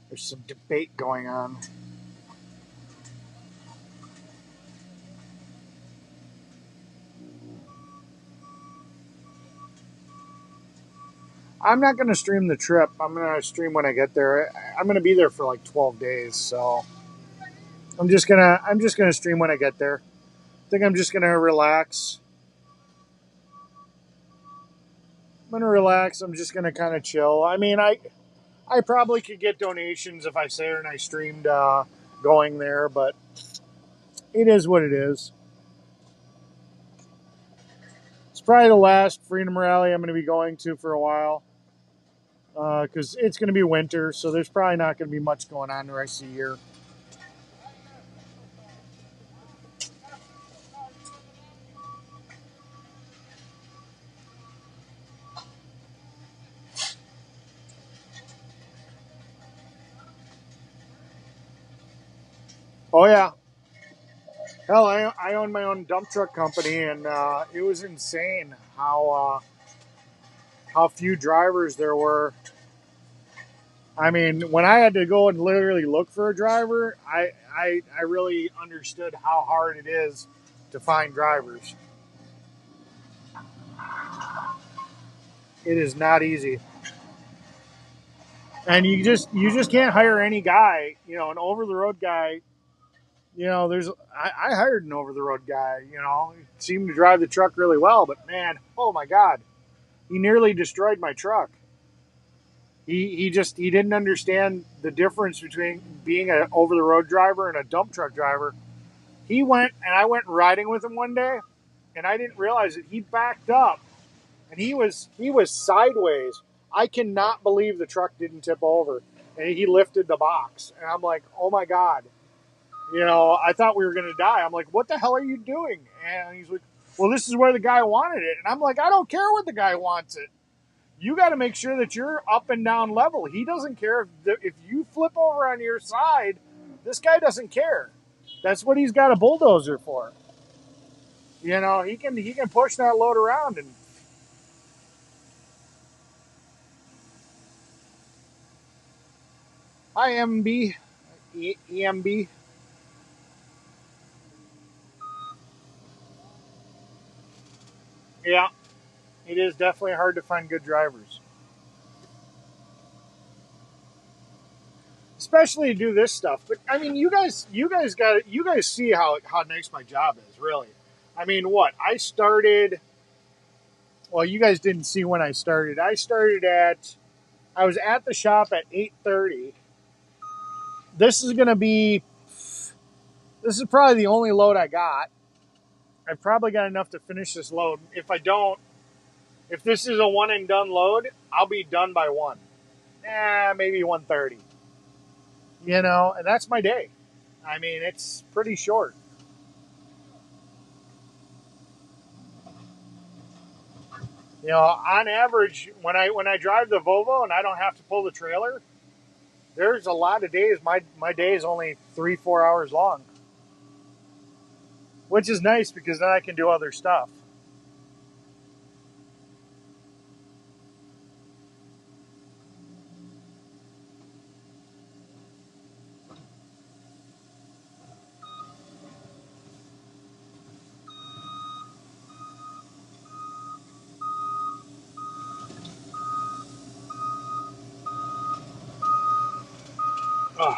There's some debate going on. I'm not going to stream the trip. I'm going to stream when I get there. I'm going to be there for like 12 days, so I'm just gonna stream when I get there. I think I'm just gonna relax. I'm gonna relax. I'm just gonna kind of chill. I mean, I probably could get donations if I say and I streamed going there, but it is what it is. It's probably the last Freedom Rally I'm going to be going to for a while because it's going to be winter, so there's probably not going to be much going on the rest of the year. Oh yeah, hell, I own my own dump truck company, and it was insane how few drivers there were. I mean, when I had to go and literally look for a driver, I really understood how hard it is to find drivers. It is not easy. And you just can't hire any guy, an over the road guy. I hired an over the road guy, he seemed to drive the truck really well, but man, oh my God, he nearly destroyed my truck. He didn't understand the difference between being an over the road driver and a dump truck driver. He went and I went riding with him one day, and I didn't realize it. He backed up, and he was sideways. I cannot believe the truck didn't tip over, and he lifted the box. And I'm like, oh my God, You know, I thought we were going to die. I'm like, what the hell are you doing? And he's like, well, this is where the guy wanted it. And I'm like, I don't care what the guy wants it. You got to make sure that you're up and down level. He doesn't care if you flip over on your side. This guy doesn't care. That's what he's got a bulldozer for. You know, he can push that load around. And hi, MB, EMB. Yeah, it is definitely hard to find good drivers, especially to do this stuff. But I mean, you guys see how nice my job is, really. I mean, what I started. Well, you guys didn't see when I started. I was at the shop at 8:30. This is gonna be. This is probably the only load I got. I've probably got enough to finish this load. If I don't, if this is a one and done load, I'll be done by 1. Maybe 1:30. You know, and that's my day. I mean, it's pretty short. You know, on average, when I drive the Volvo and I don't have to pull the trailer, there's a lot of days. My day is only 3-4 hours long, which is nice because then I can do other stuff. Ugh.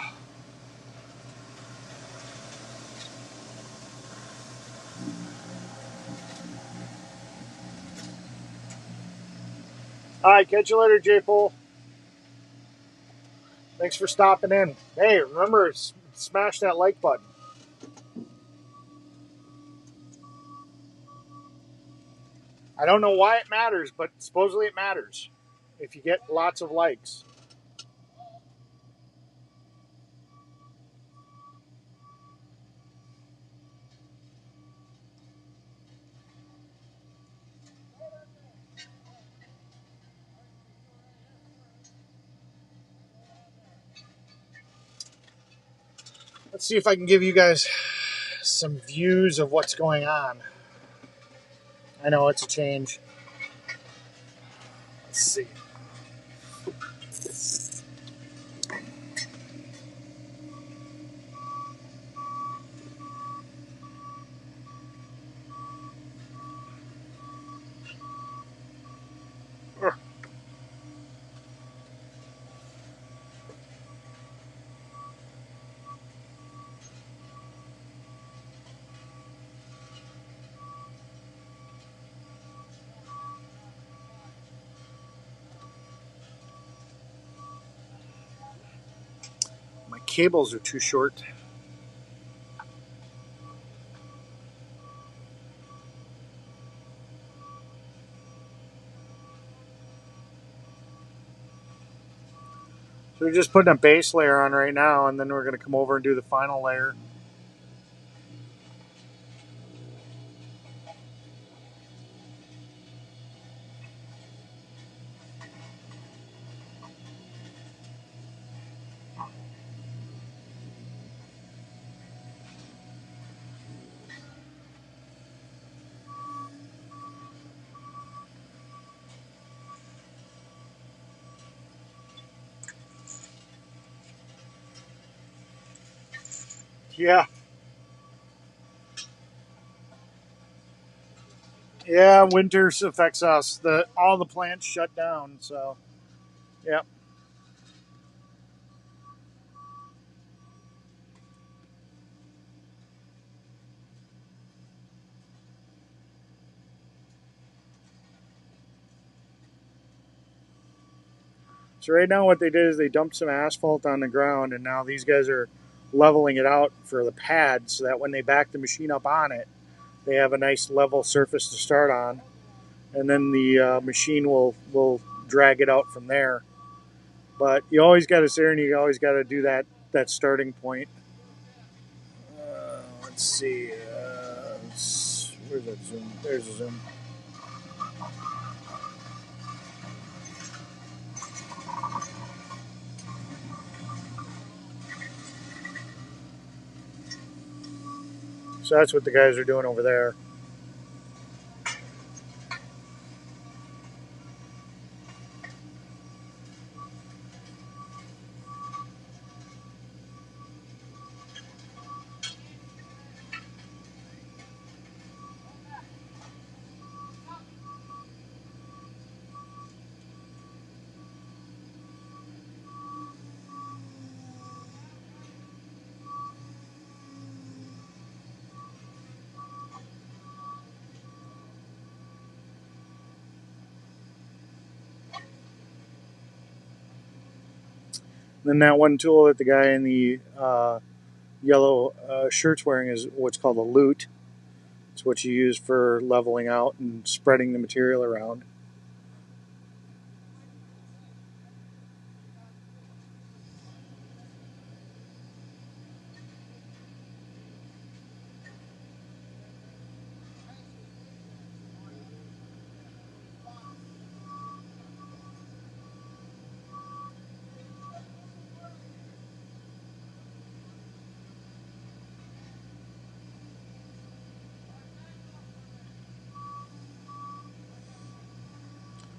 All right, catch you later, J Pole. Thanks for stopping in. Hey, remember, smash that like button. I don't know why it matters, but supposedly it matters if you get lots of likes. Let's see if I can give you guys some views of what's going on. I know it's a change. Let's see. My cables are too short. So we're just putting a base layer on right now, and then we're going to come over and do the final layer. Yeah. Yeah, winter affects us. All the plants shut down, so yeah. So right now what they did is they dumped some asphalt on the ground, and now these guys are leveling it out for the pad so that when they back the machine up on it, they have a nice level surface to start on, and then the machine will drag it out from there. But you always got to sit there and you always got to do that starting point. Let's see. Where's that zoom? There's a zoom. So that's what the guys are doing over there. Then that one tool that the guy in the yellow shirt's wearing is what's called a lute. It's what you use for leveling out and spreading the material around.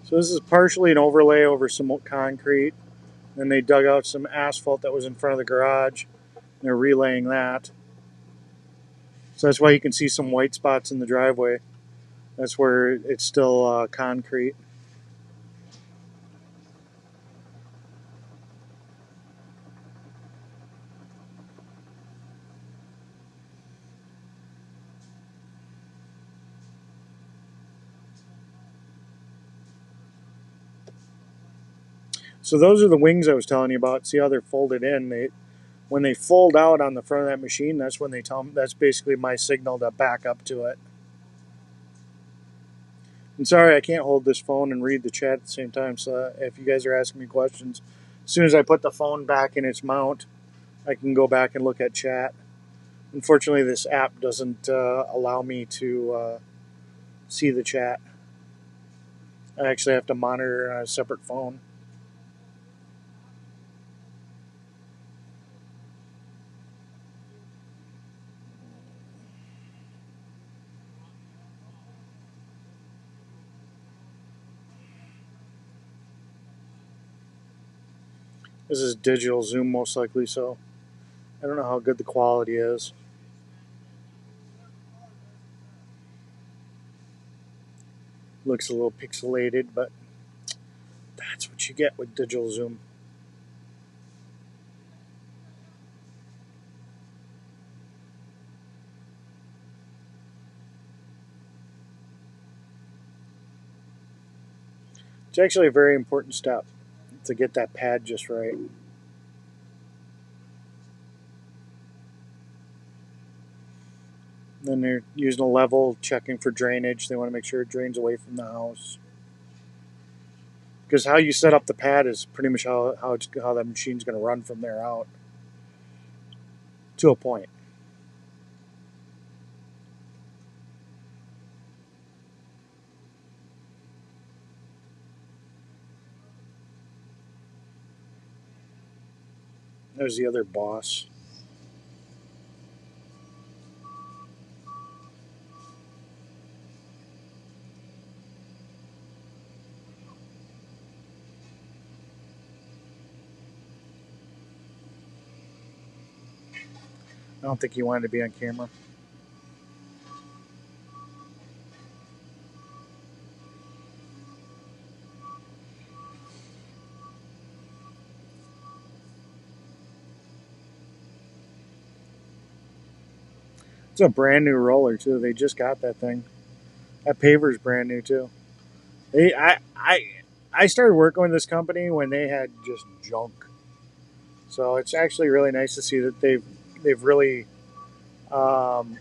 So this is partially an overlay over some concrete. Then they dug out some asphalt that was in front of the garage. They're relaying that. So that's why you can see some white spots in the driveway. That's where it's still concrete. So those are the wings I was telling you about. See how they're folded in? When they fold out on the front of that machine, that's when they tell them, that's basically my signal to back up to it. I'm sorry I can't hold this phone and read the chat at the same time, so if you guys are asking me questions, as soon as I put the phone back in its mount, I can go back and look at chat. Unfortunately, this app doesn't allow me to see the chat. I actually have to monitor on a separate phone. This is digital zoom, most likely, so I don't know how good the quality is. Looks a little pixelated, but that's what you get with digital zoom. It's actually a very important step to get that pad just right. Then they're using a level, checking for drainage. They want to make sure it drains away from the house. Because how you set up the pad is pretty much how that machine's going to run from there out. To a point. There's the other boss. I don't think he wanted to be on camera. It's a brand new roller too. They just got that thing. That paver's brand new too. I started working with this company when they had just junk. So it's actually really nice to see that they've really um,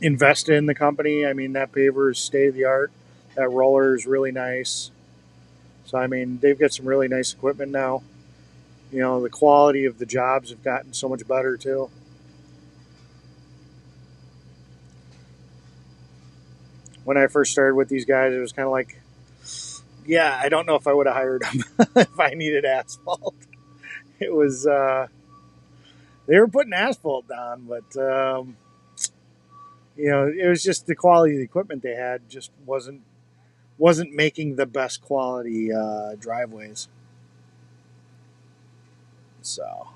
invested in the company. I mean, that paver is state of the art. That roller is really nice. So I mean, they've got some really nice equipment now. You know, the quality of the jobs have gotten so much better too. when I first started with these guys, it was kind of like, yeah, I don't know if I would have hired them if I needed asphalt. It was they were putting asphalt down, but it was just the quality of the equipment they had just wasn't making the best quality driveways. So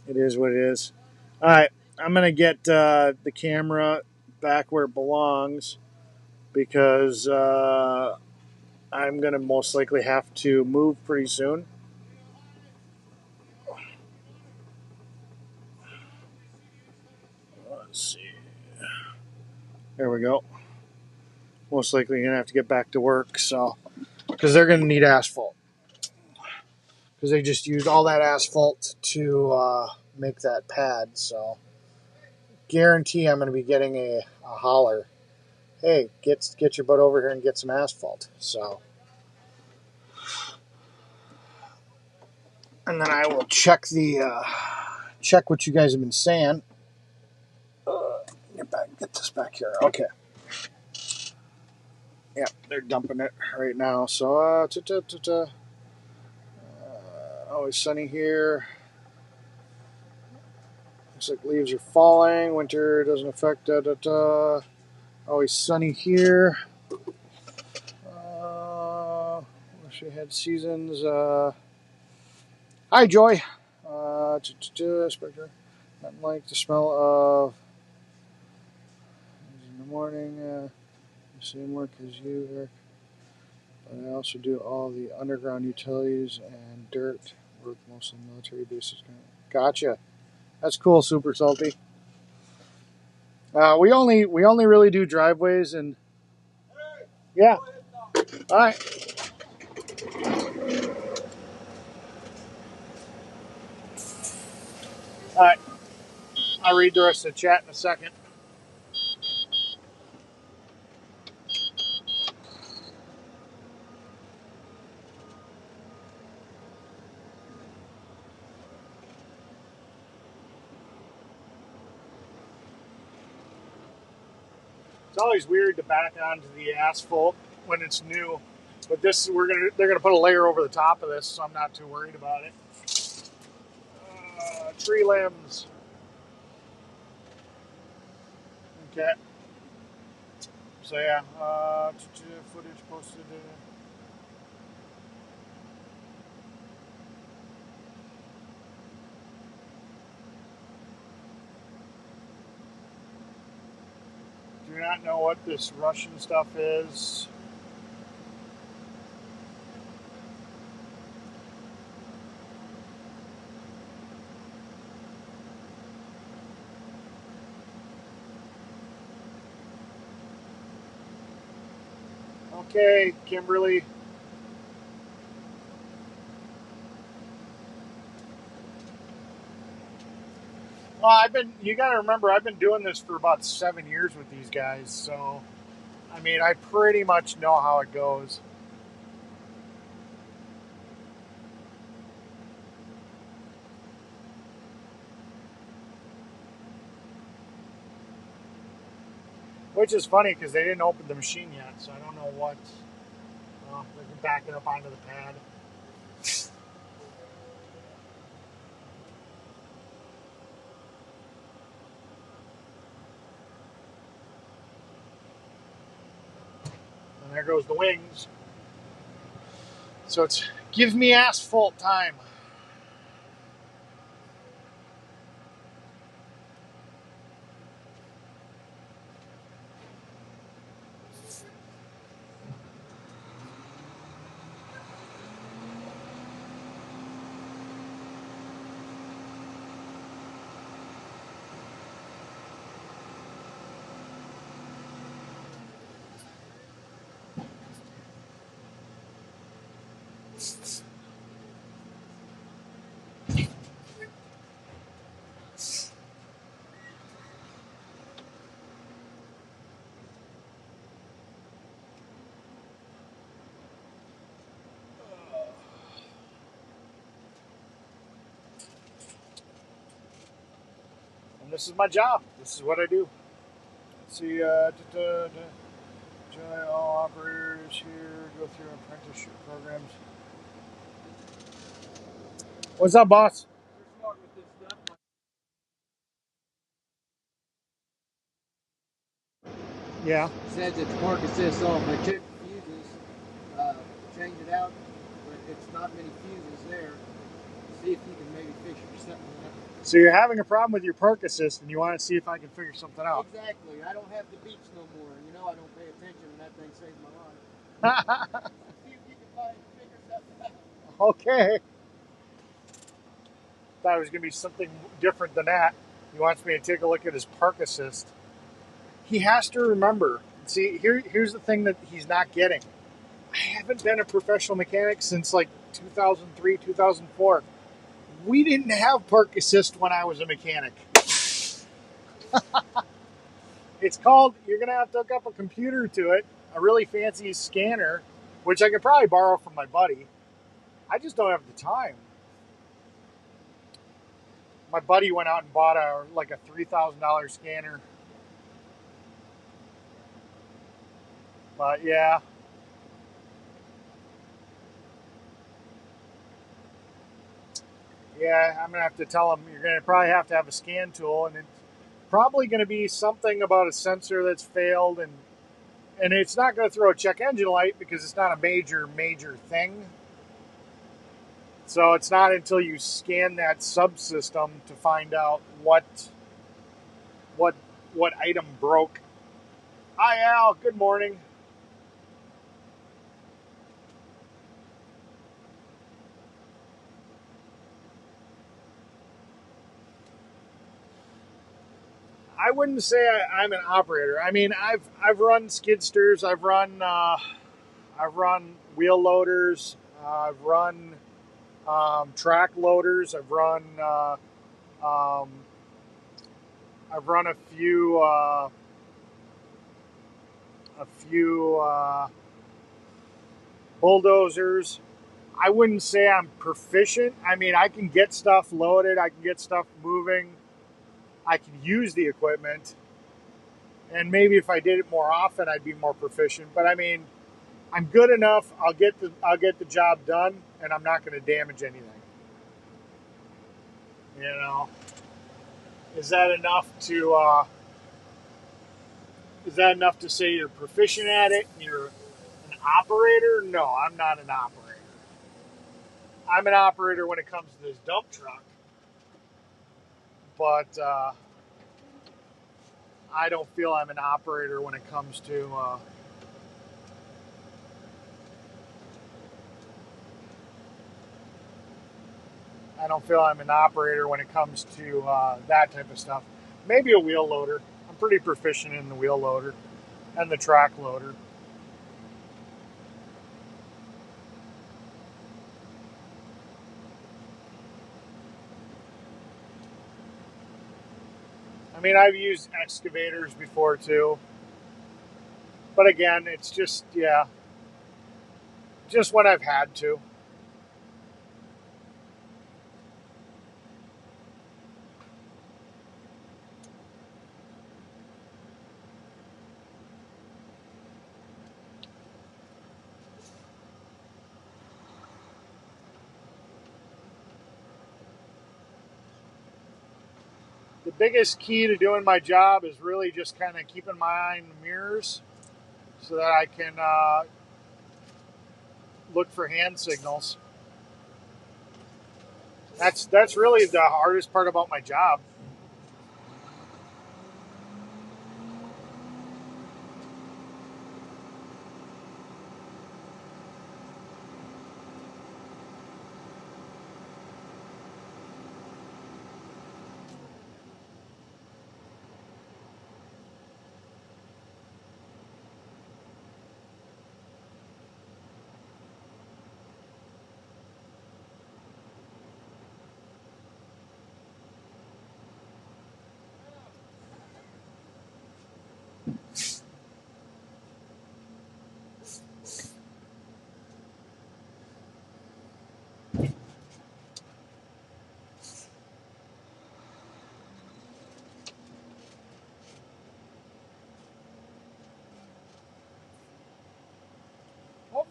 it is what it is. All right, I'm gonna get the camera back where it belongs because I'm gonna most likely have to move pretty soon. Let's see. There we go. Most likely gonna have to get back to work, so because they're gonna need asphalt because they just used all that asphalt to make that pad. So guarantee I'm gonna be getting a holler. Hey, get your butt over here and get some asphalt. So, and then I will check what you guys have been saying. Get this back here. Okay. Yeah, they're dumping it right now. So, always sunny here. Looks like leaves are falling. Winter doesn't affect. Always sunny here. Wish we had seasons. Hi, Joy. Spectre. Nothing like the smell of in the morning. Same work as you, Eric. But I also do all the underground utilities and dirt work, mostly military bases. Gotcha. That's cool, Super Salty. We only really do driveways and yeah. All right. All right. I'll read the rest of the chat in a second. It's always weird to back onto the asphalt when it's new, but they're gonna put a layer over the top of this, so I'm not too worried about it. Tree limbs. Okay. So yeah, footage posted. Do not know what this Russian stuff is. Okay, Kimberly. Well, you got to remember, I've been doing this for about 7 years with these guys, so, I mean, I pretty much know how it goes. Which is funny because they didn't open the machine yet, so I don't know what. They can back it up onto the pad. And there goes the wings. So it's give me asphalt time. And this is my job. This is what I do. let's see. Join all operators here. Go through apprenticeship programs. What's up, boss?
You're smart with this stuff.
Yeah.
Says it's park assist off. I checked the fuses, change it out, but it's not many fuses there. See if you can maybe fix it or something like that.
So you're having a problem with your park assist, and you want to see if I can figure something out.
Exactly. I don't have the beeps no more. You know I don't pay attention, and that thing saved my life. See if you can figure something out.
Okay. Thought it was going to be something different than that. He wants me to take a look at his park assist. He has to remember. See, here's the thing that he's not getting. I haven't been a professional mechanic since like 2003, 2004. We didn't have park assist when I was a mechanic. It's called, you're going to have to hook up a computer to it, a really fancy scanner, which I could probably borrow from my buddy. I just don't have the time. My buddy went out and bought a $3,000 scanner. But yeah. Yeah, I'm going to have to tell him you're going to probably have to have a scan tool, and it's probably going to be something about a sensor that's failed, and it's not going to throw a check engine light because it's not a major thing. So it's not until you scan that subsystem to find out what item broke. Hi Al, good morning. I wouldn't say I'm an operator. I mean, I've run skidsters, I've run wheel loaders, I've run track loaders, um, I've run a few bulldozers. I wouldn't say I'm proficient. I mean, I can get stuff loaded, I can get stuff moving, I can use the equipment, and maybe if I did it more often, I'd be more proficient. But I mean, I'm good enough. I'll get the job done, and I'm not going to damage anything. You know, is that enough to say you're proficient at it? And you're an operator? No, I'm not an operator. I'm an operator when it comes to this dump truck, but I don't feel I'm an operator when it comes to. I don't feel I'm an operator when it comes to that type of stuff. Maybe a wheel loader. I'm pretty proficient in the wheel loader and the track loader. I mean, I've used excavators before too. But again, it's just when I've had to. The biggest key to doing my job is really just kind of keeping my eye in the mirrors so that I can look for hand signals. That's really the hardest part about my job.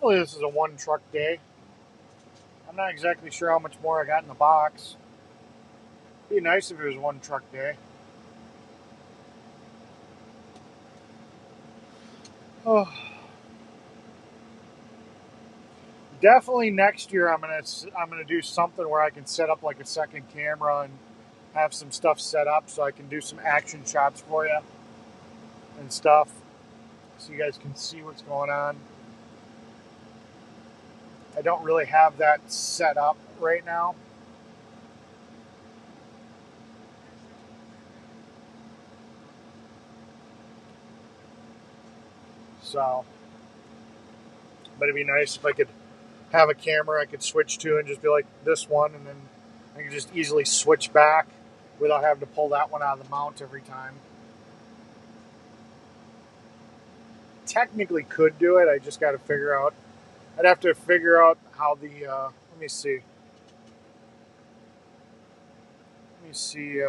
Hopefully this is a one truck day. I'm not exactly sure how much more I got in the box. It'd be nice if it was one truck day. Oh. Definitely next year I'm gonna do something where I can set up like a second camera and have some stuff set up so I can do some action shots for you and stuff, so you guys can see what's going on. I don't really have that set up right now. So, but it'd be nice if I could have a camera I could switch to and just be like this one, and then I could just easily switch back without having to pull that one out of the mount every time. Technically could do it, I just got to figure out. I'd have to figure out how the, let me see. Let me see,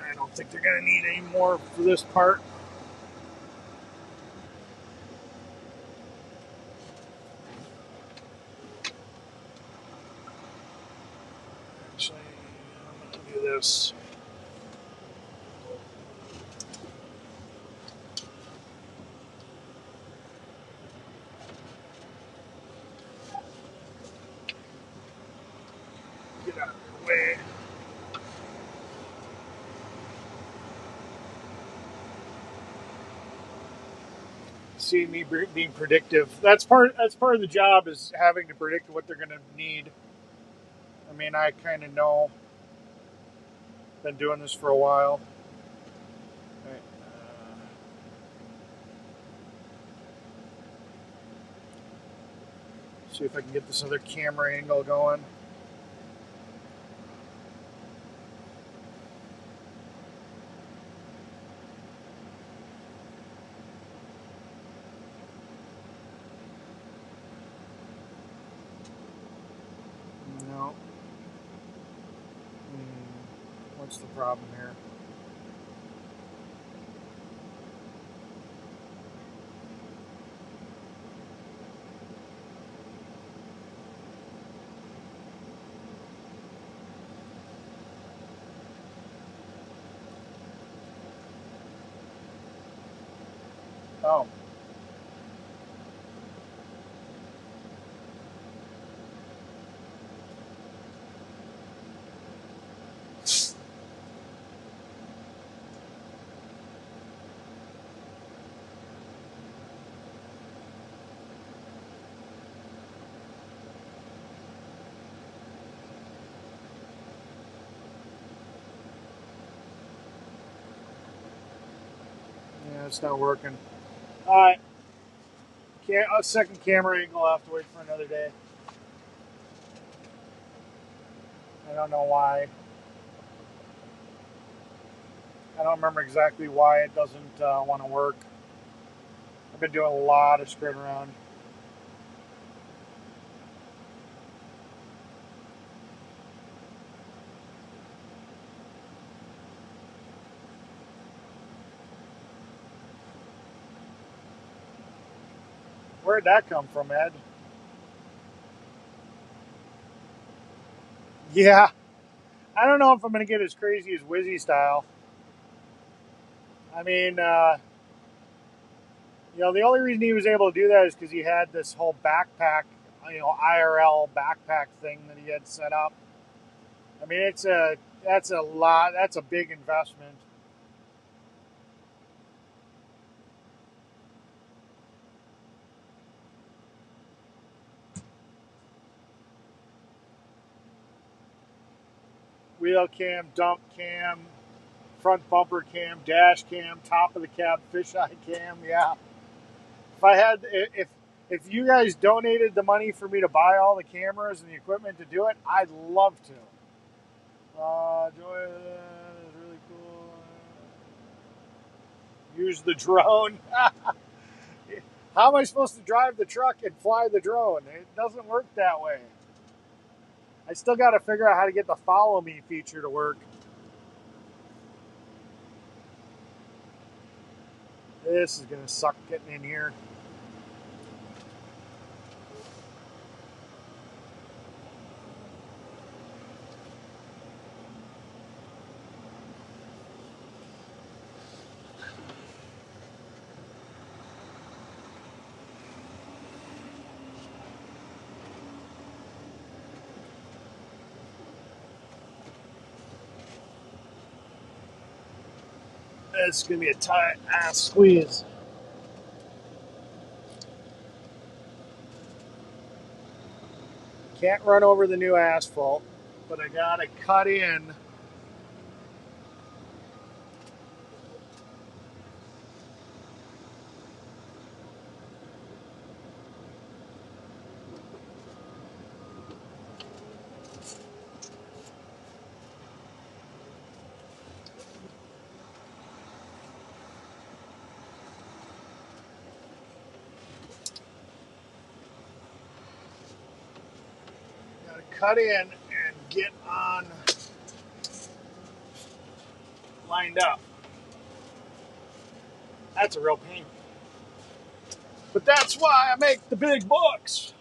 I don't think they're going to need any more for this part. Actually, I'm going to do this. Get out of the way. See me being predictive. That's part of the job, is having to predict what they're going to need. I mean, I kind of know. Been doing this for a while. Right. See if I can get this other camera angle going. No. What's the problem here? Oh. Yeah, it's not working. Alright. A second camera angle, I'll have to wait for another day. I don't know why. I don't remember exactly why it doesn't want to work. I've been doing a lot of screwing around. Where'd that come from, Ed? Yeah. I don't know if I'm going to get as crazy as Wizzy style. I mean, the only reason he was able to do that is because he had this whole backpack, IRL backpack thing that he had set up. I mean, that's a lot. That's a big investment. Wheel cam, dump cam, front bumper cam, dash cam, top of the cab, fisheye cam. Yeah. If I had, if If you guys donated the money for me to buy all the cameras and the equipment to do it, I'd love to. Joy is really cool. Use the drone. How am I supposed to drive the truck and fly the drone? It doesn't work that way. I still got to figure out how to get the follow me feature to work. This is going to suck getting in here. It's going to be a tight ass squeeze. Can't run over the new asphalt, but I got to cut in. Cut in and get on lined up. That's a real pain. But that's why I make the big bucks.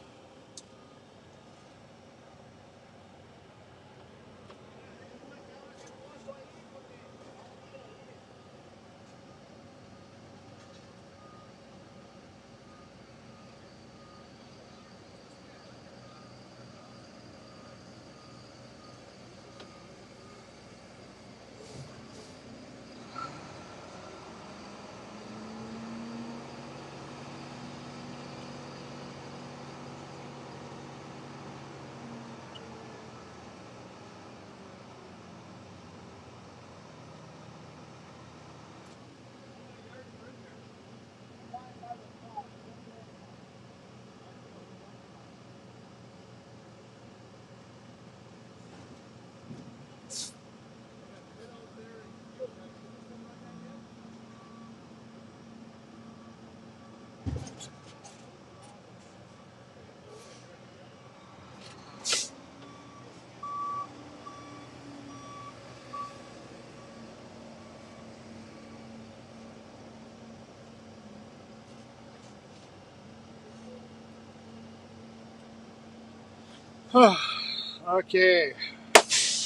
Okay.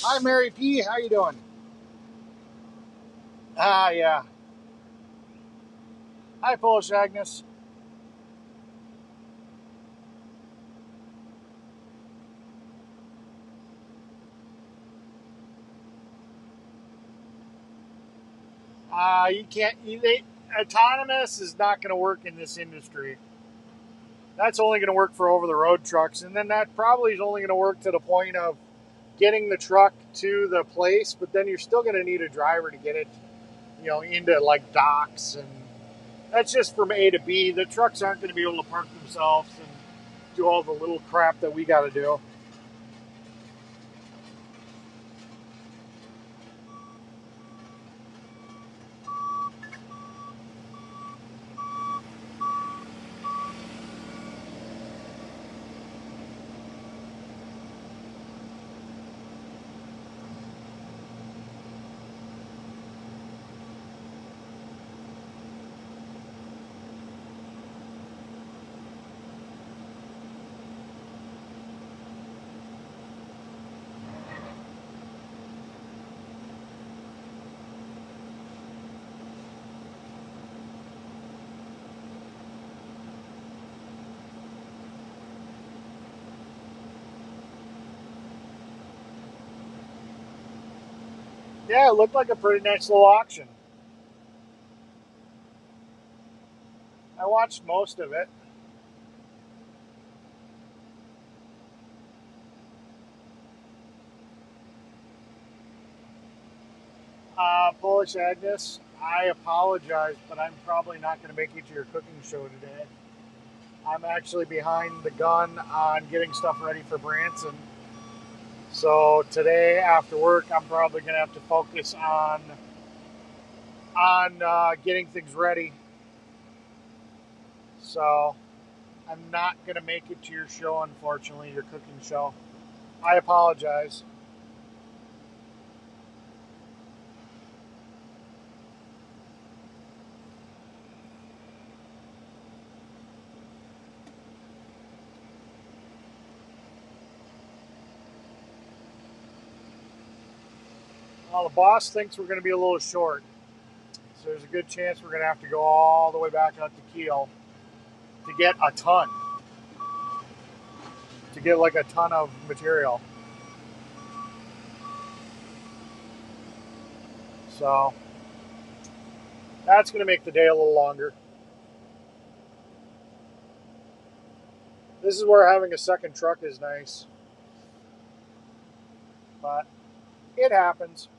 Hi, Mary P. How you doing? Yeah. Hi, Polish Agnes. You can't. Autonomous is not going to work in this industry. That's only going to work for over-the-road trucks, and then that probably is only going to work to the point of getting the truck to the place. But then you're still going to need a driver to get it, into like docks, and that's just from A to B. The trucks aren't going to be able to park themselves and do all the little crap that we got to do. Yeah, it looked like a pretty nice little auction. I watched most of it. Polish Agnes, I apologize, but I'm probably not going to make it to your cooking show today. I'm actually behind the gun on getting stuff ready for Branson. So today after work, I'm probably going to have to focus on getting things ready. So I'm not going to make it to your show, unfortunately, your cooking show. I apologize. Well, the boss thinks we're going to be a little short. So there's a good chance we're going to have to go all the way back out to Kiel to get a ton. To get like a ton of material. So that's going to make the day a little longer. This is where having a second truck is nice. But it happens.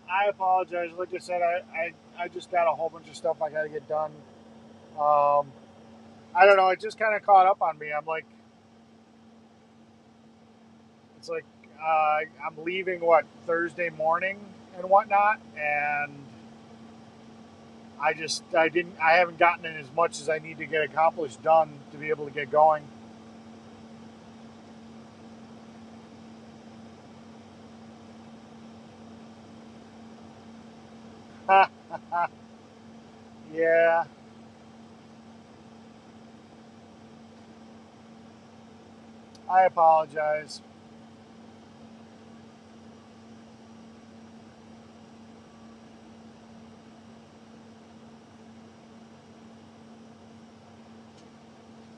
I apologize. Like I said, I just got a whole bunch of stuff I got to get done. Um, I don't know. It just kind of caught up on me. I'm like, it's like I'm leaving Thursday morning and whatnot, and I haven't gotten in as much as I need to get accomplished done to be able to get going. Yeah, I apologize.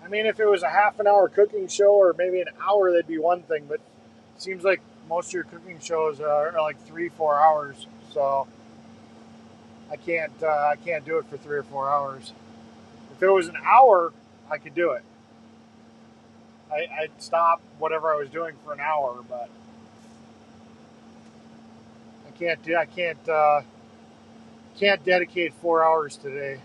I mean, if it was a half an hour cooking show or maybe an hour, that'd be one thing. But it seems like most of your cooking shows are like 3-4 hours. So I can't do it for 3 or 4 hours. If it was an hour, I could do it. I'd stop whatever I was doing for an hour, but I can't dedicate 4 hours today.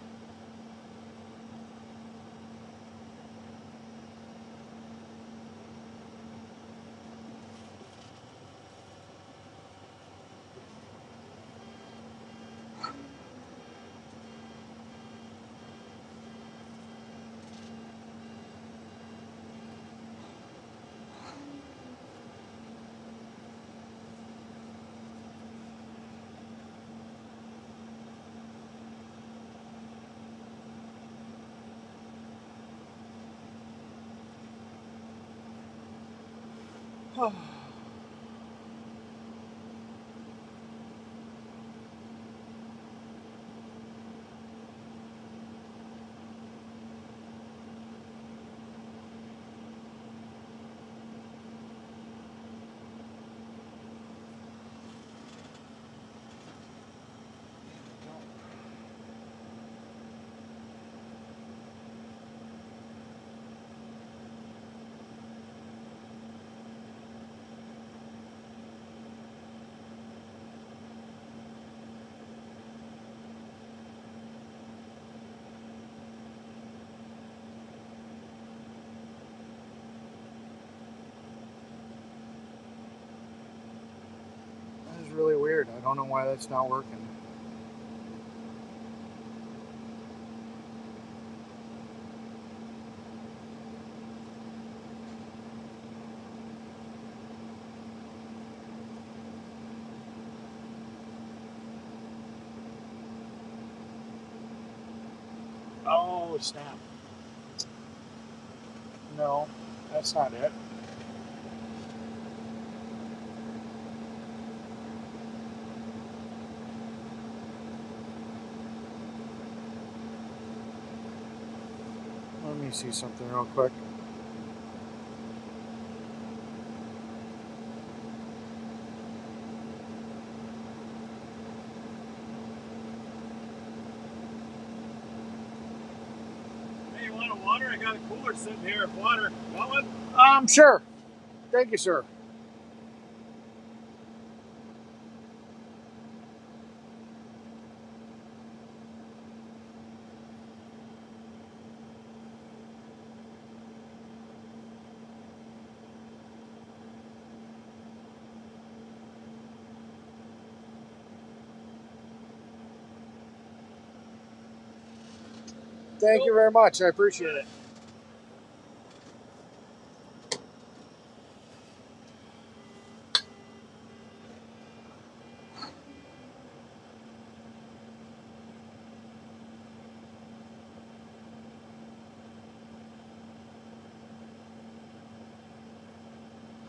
That is really weird. I don't know why that's not working. Oh, snap. No, that's not it. Let me see something real quick.
Hey, you want a water? I got a cooler sitting here of water. Want one?
Sure. Thank you, sir. Thank you very much. I appreciate it.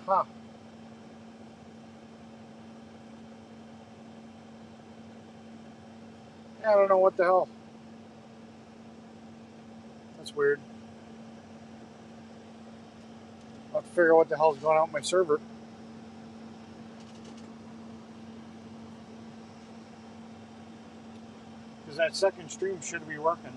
Huh. I don't know what the hell. That's weird. I'll have to figure out what the hell's going on with my server. Because that second stream should be working.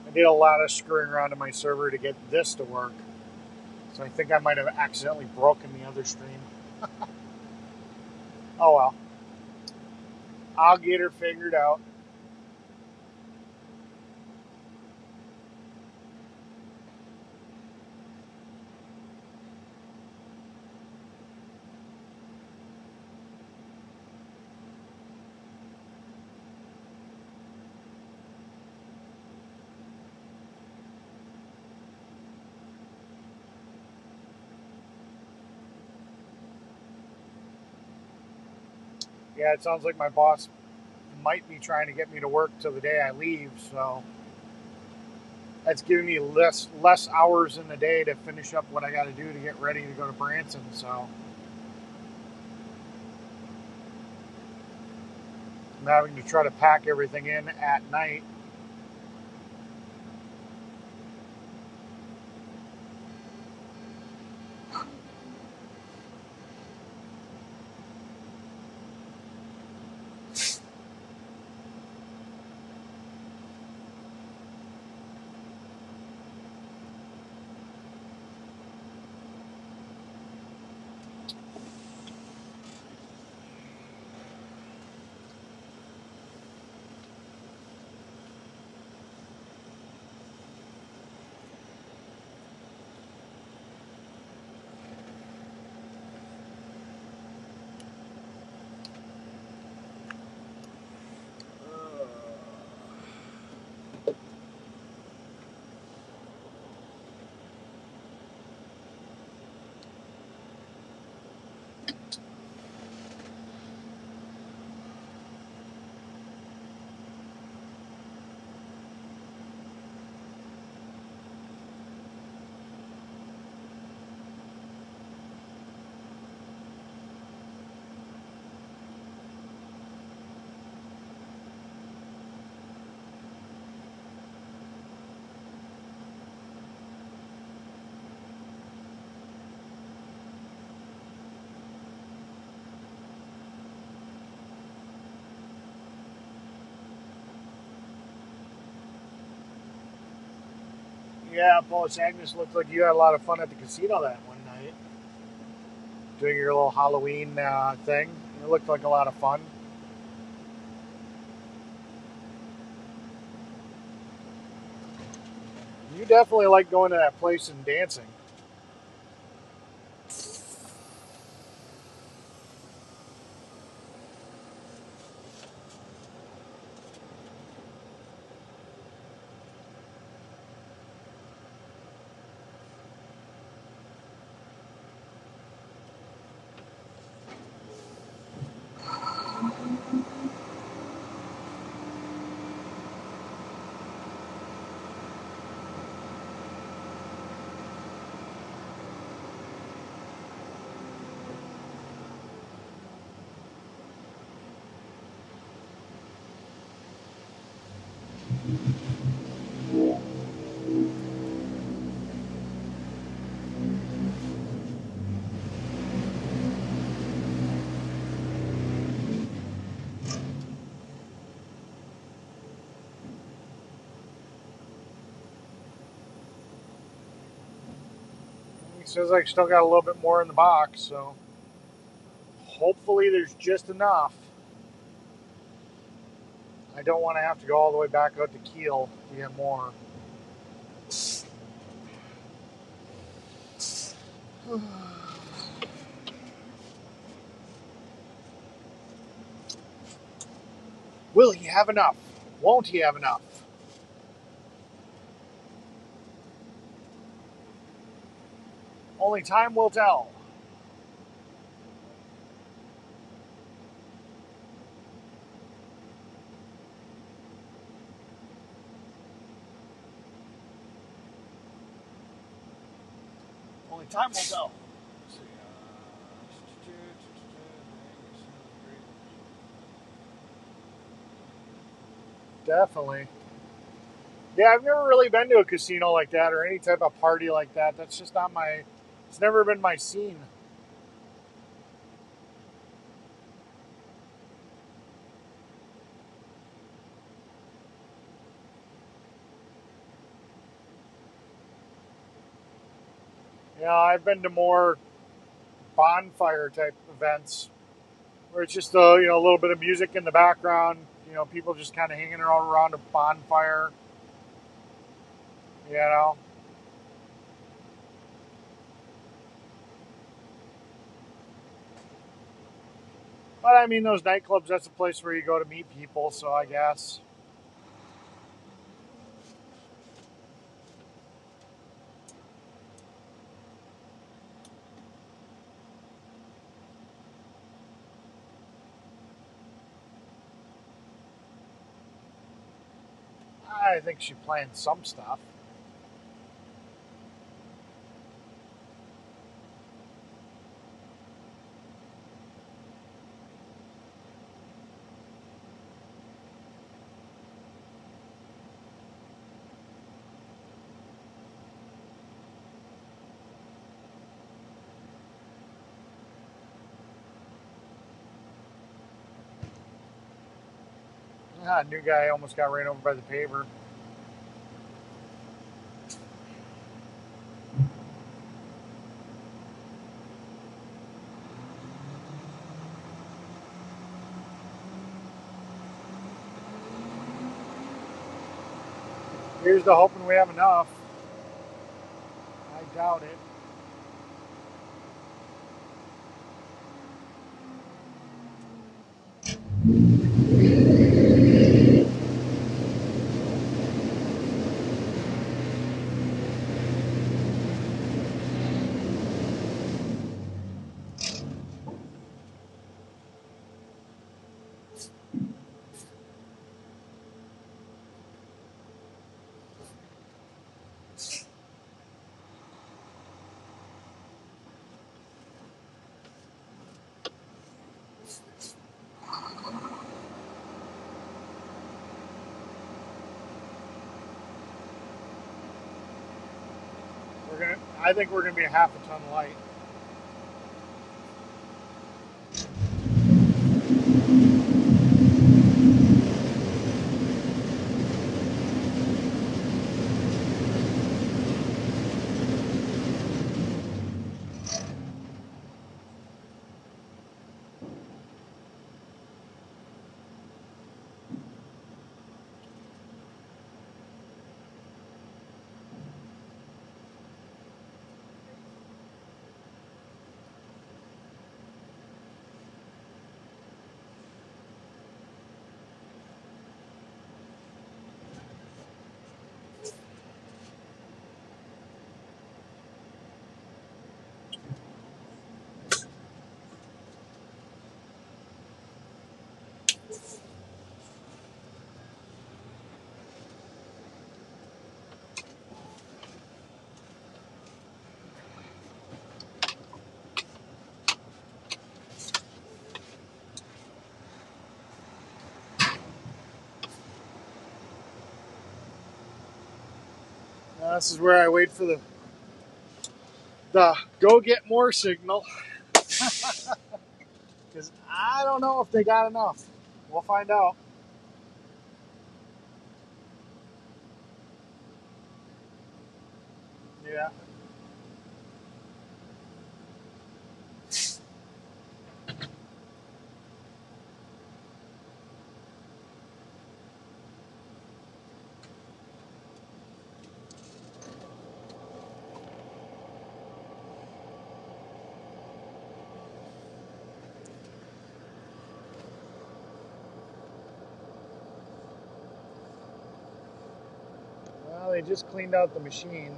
I did a lot of screwing around in my server to get this to work. So I think I might have accidentally broken the other stream. Oh well. I'll get her figured out. Yeah, it sounds like my boss might be trying to get me to work till the day I leave, so that's giving me less hours in the day to finish up what I got to do to get ready to go to Branson. So I'm having to try to pack everything in at night. Yeah, Paulus Agnes, looked like you had a lot of fun at the casino that one night. doing your little Halloween thing. It looked like a lot of fun. You definitely like going to that place and dancing. He says I still got a little bit more in the box, so hopefully there's just enough. I don't want to have to go all the way back out to Kiel to get more. Will he have enough? Won't he have enough? Only time will tell. Only time will tell. Definitely. Yeah, I've never really been to a casino like that or any type of party like that. That's just not my. It's never been my scene. Yeah, I've been to more bonfire type events where it's just a little bit of music in the background. People just kind of hanging around a bonfire. You know. But I mean, those nightclubs, that's a place where you go to meet people, so I guess. I think she planned some stuff. New guy almost got ran over by the paver. Here's the hoping we have enough. I doubt it. I think we're gonna be a half a ton light. This is where I wait for the go get more signal. Because I don't know if they got enough. We'll find out. Yeah. Well, they just cleaned out the machine.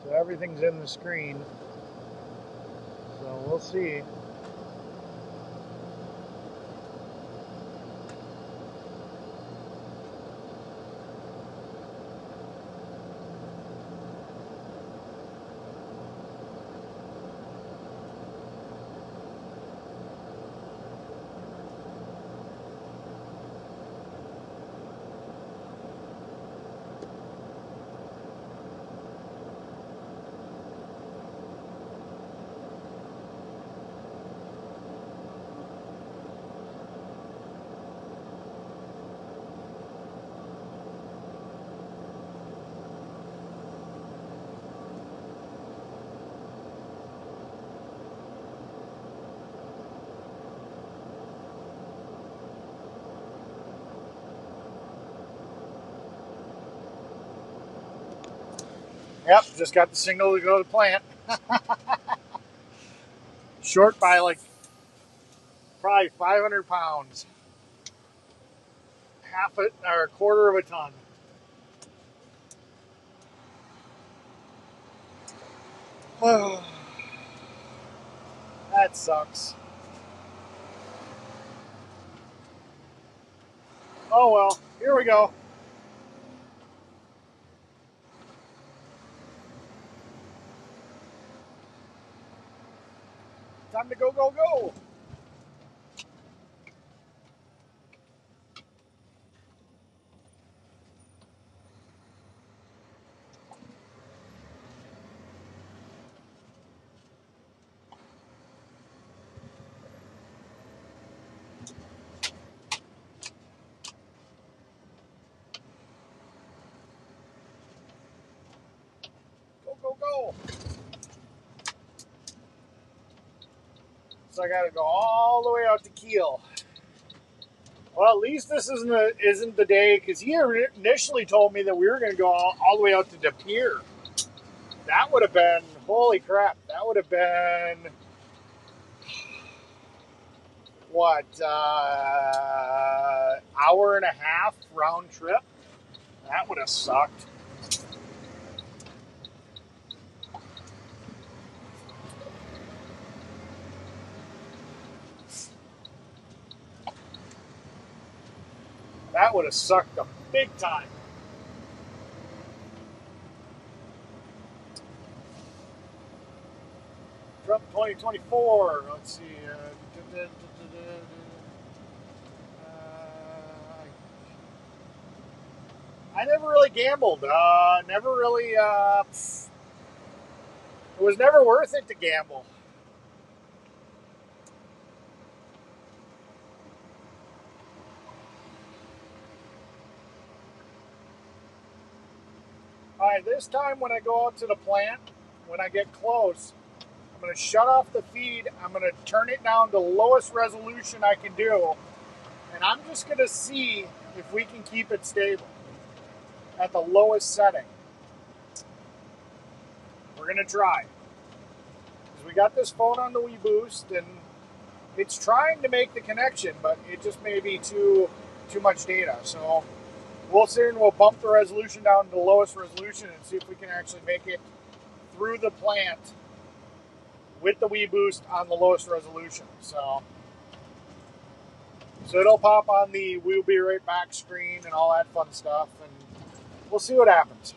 So everything's in the screen. So we'll see. Yep, just got the signal to go to the plant. Short by like probably 500 pounds. Half it or a quarter of a ton. That sucks. Oh well, here we go. Time to go, go, go. Go, go, go. So I gotta go all the way out to Kiel. Well, at least this isn't the day, because he initially told me that we were going to go all the way out to De Pere. That would have been, holy crap, that would have been, what, hour and a half round trip? That would have sucked. That would have sucked a big time. Trump 2024. Let's see. I never really gambled. Never really. It was never worth it to gamble. All right, this time when I go out to the plant, when I get close, I'm going to shut off the feed. I'm going to turn it down to the lowest resolution I can do. And I'm just going to see if we can keep it stable at the lowest setting. We're going to try. Because we got this phone on the WeBoost, and it's trying to make the connection, but it just may be too much data. So we'll sit and we'll bump the resolution down to the lowest resolution and see if we can actually make it through the plant with the WeBoost on the lowest resolution. So it'll pop on the "we'll be right back" screen and all that fun stuff, and we'll see what happens.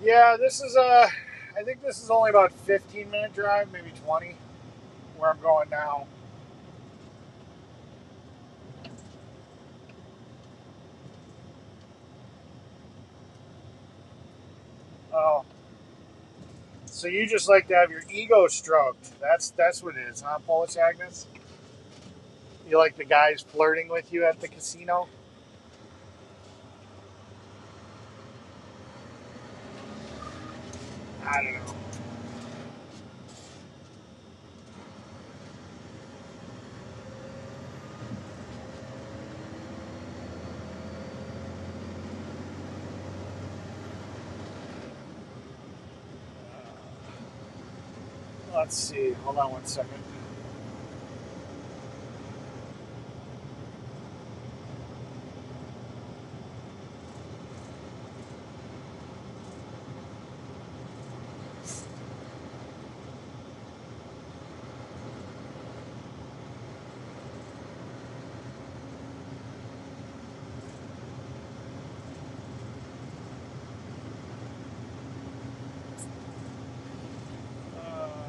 Yeah, this is I think this is only about 15-minute drive, maybe 20, where I'm going now. Oh, so you just like to have your ego stroked? That's what it is, huh, Polish Agnes? You like the guys flirting with you at the casino? I don't know. Let's see. Hold on one second. Uh,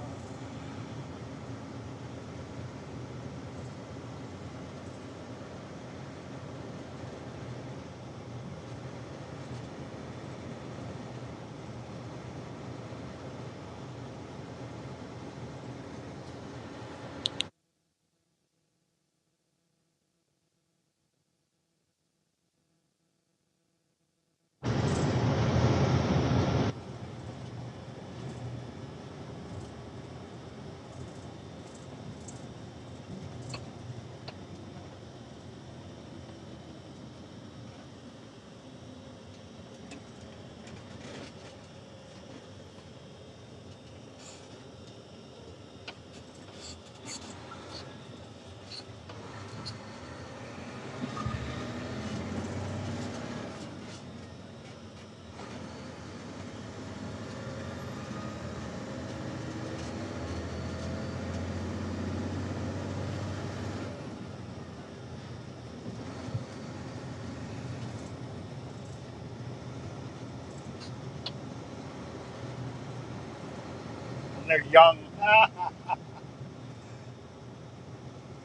and they're young.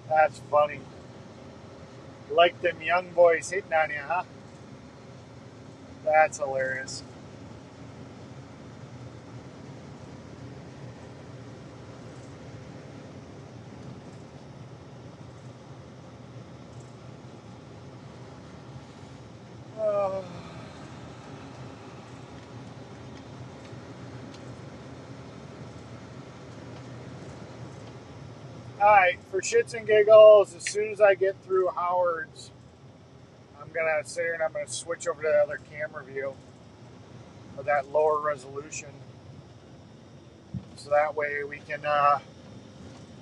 That's funny. Like them young boys hitting on you, huh? That's hilarious. Uh, all right, for shits and giggles, as soon as I get through Howard's, I'm gonna sit here and I'm gonna switch over to the other camera view of that lower resolution, so that way we can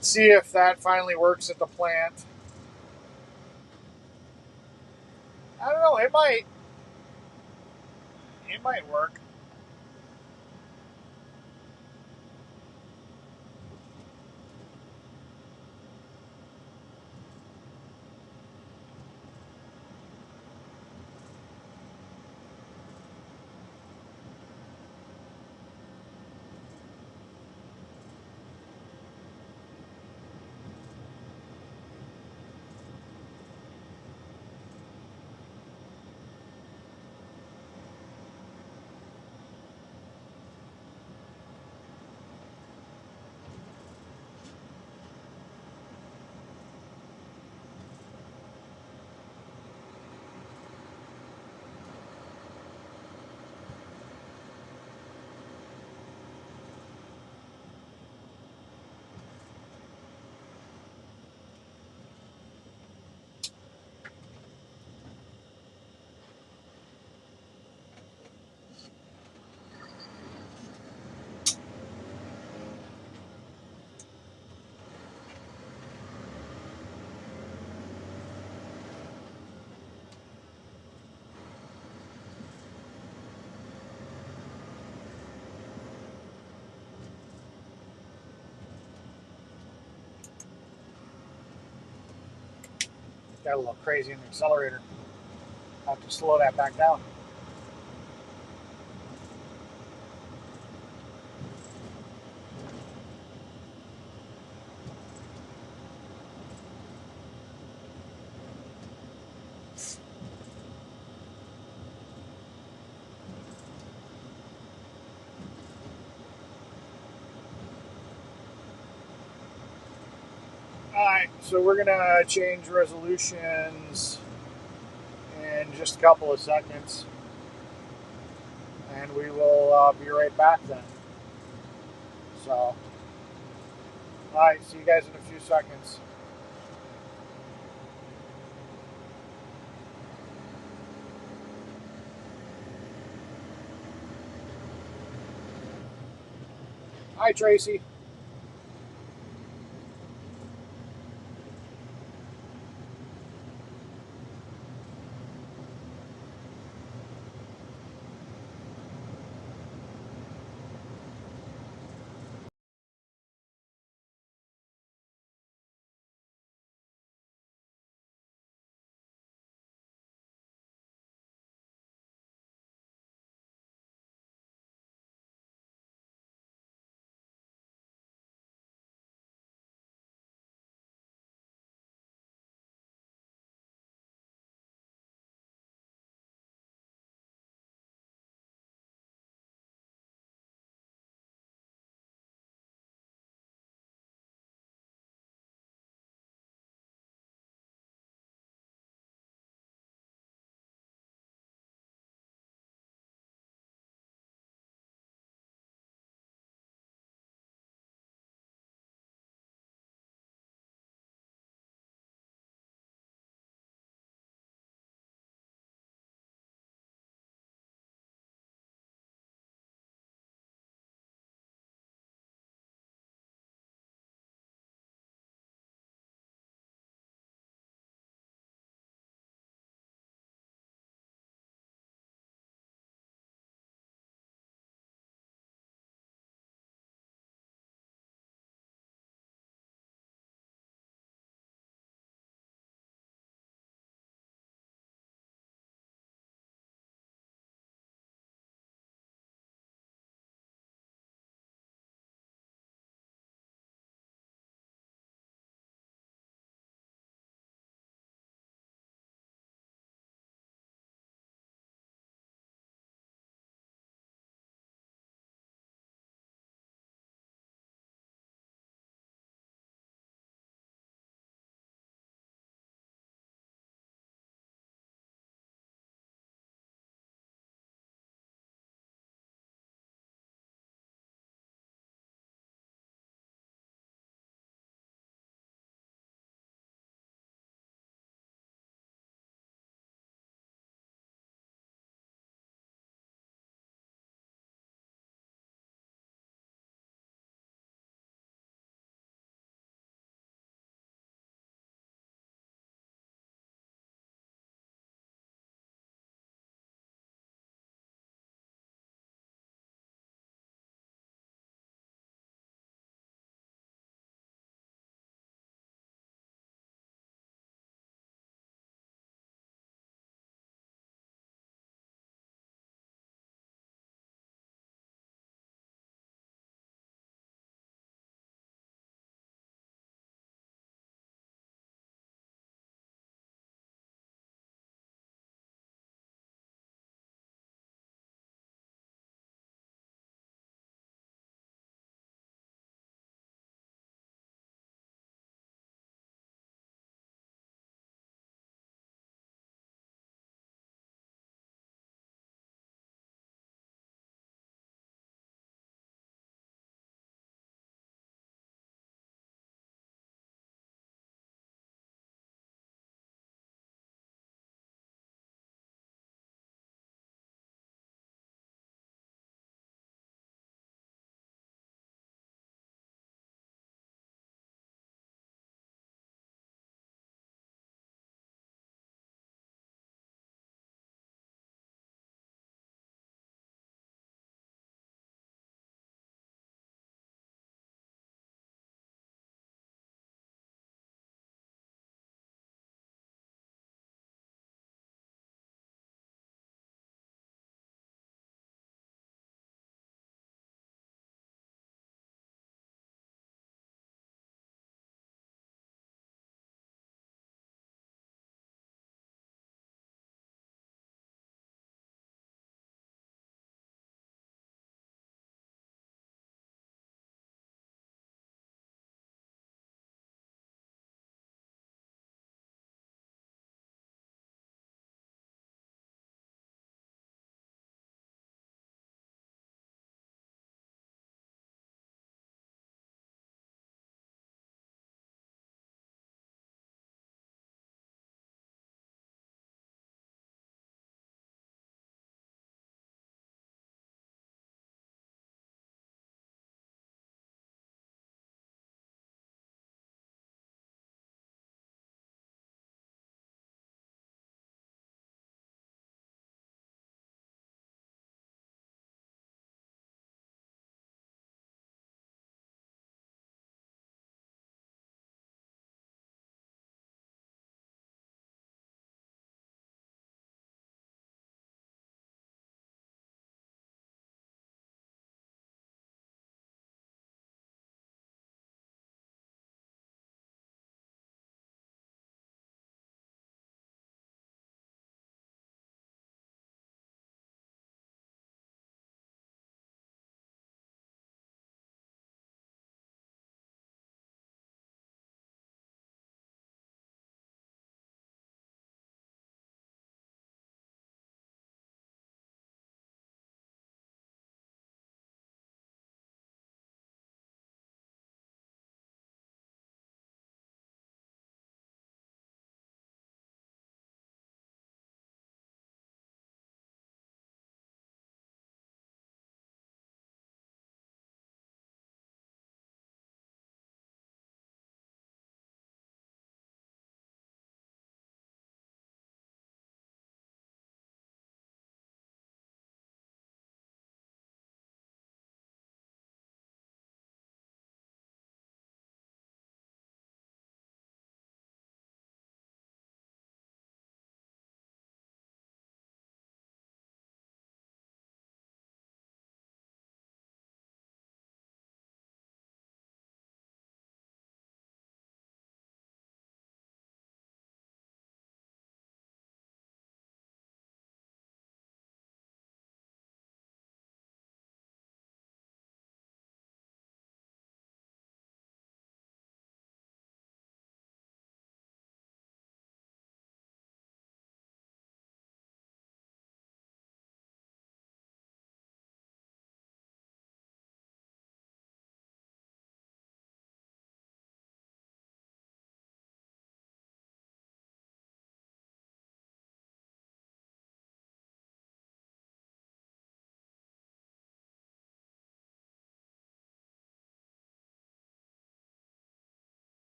see if that finally works at the plant. I don't know. It might. It might work. Got a little crazy in the accelerator. I'll have to slow that back down. Alright, so we're gonna change resolutions in just a couple of seconds. And we will be right back then. So, alright, see you guys in a few seconds. Hi, Tracy.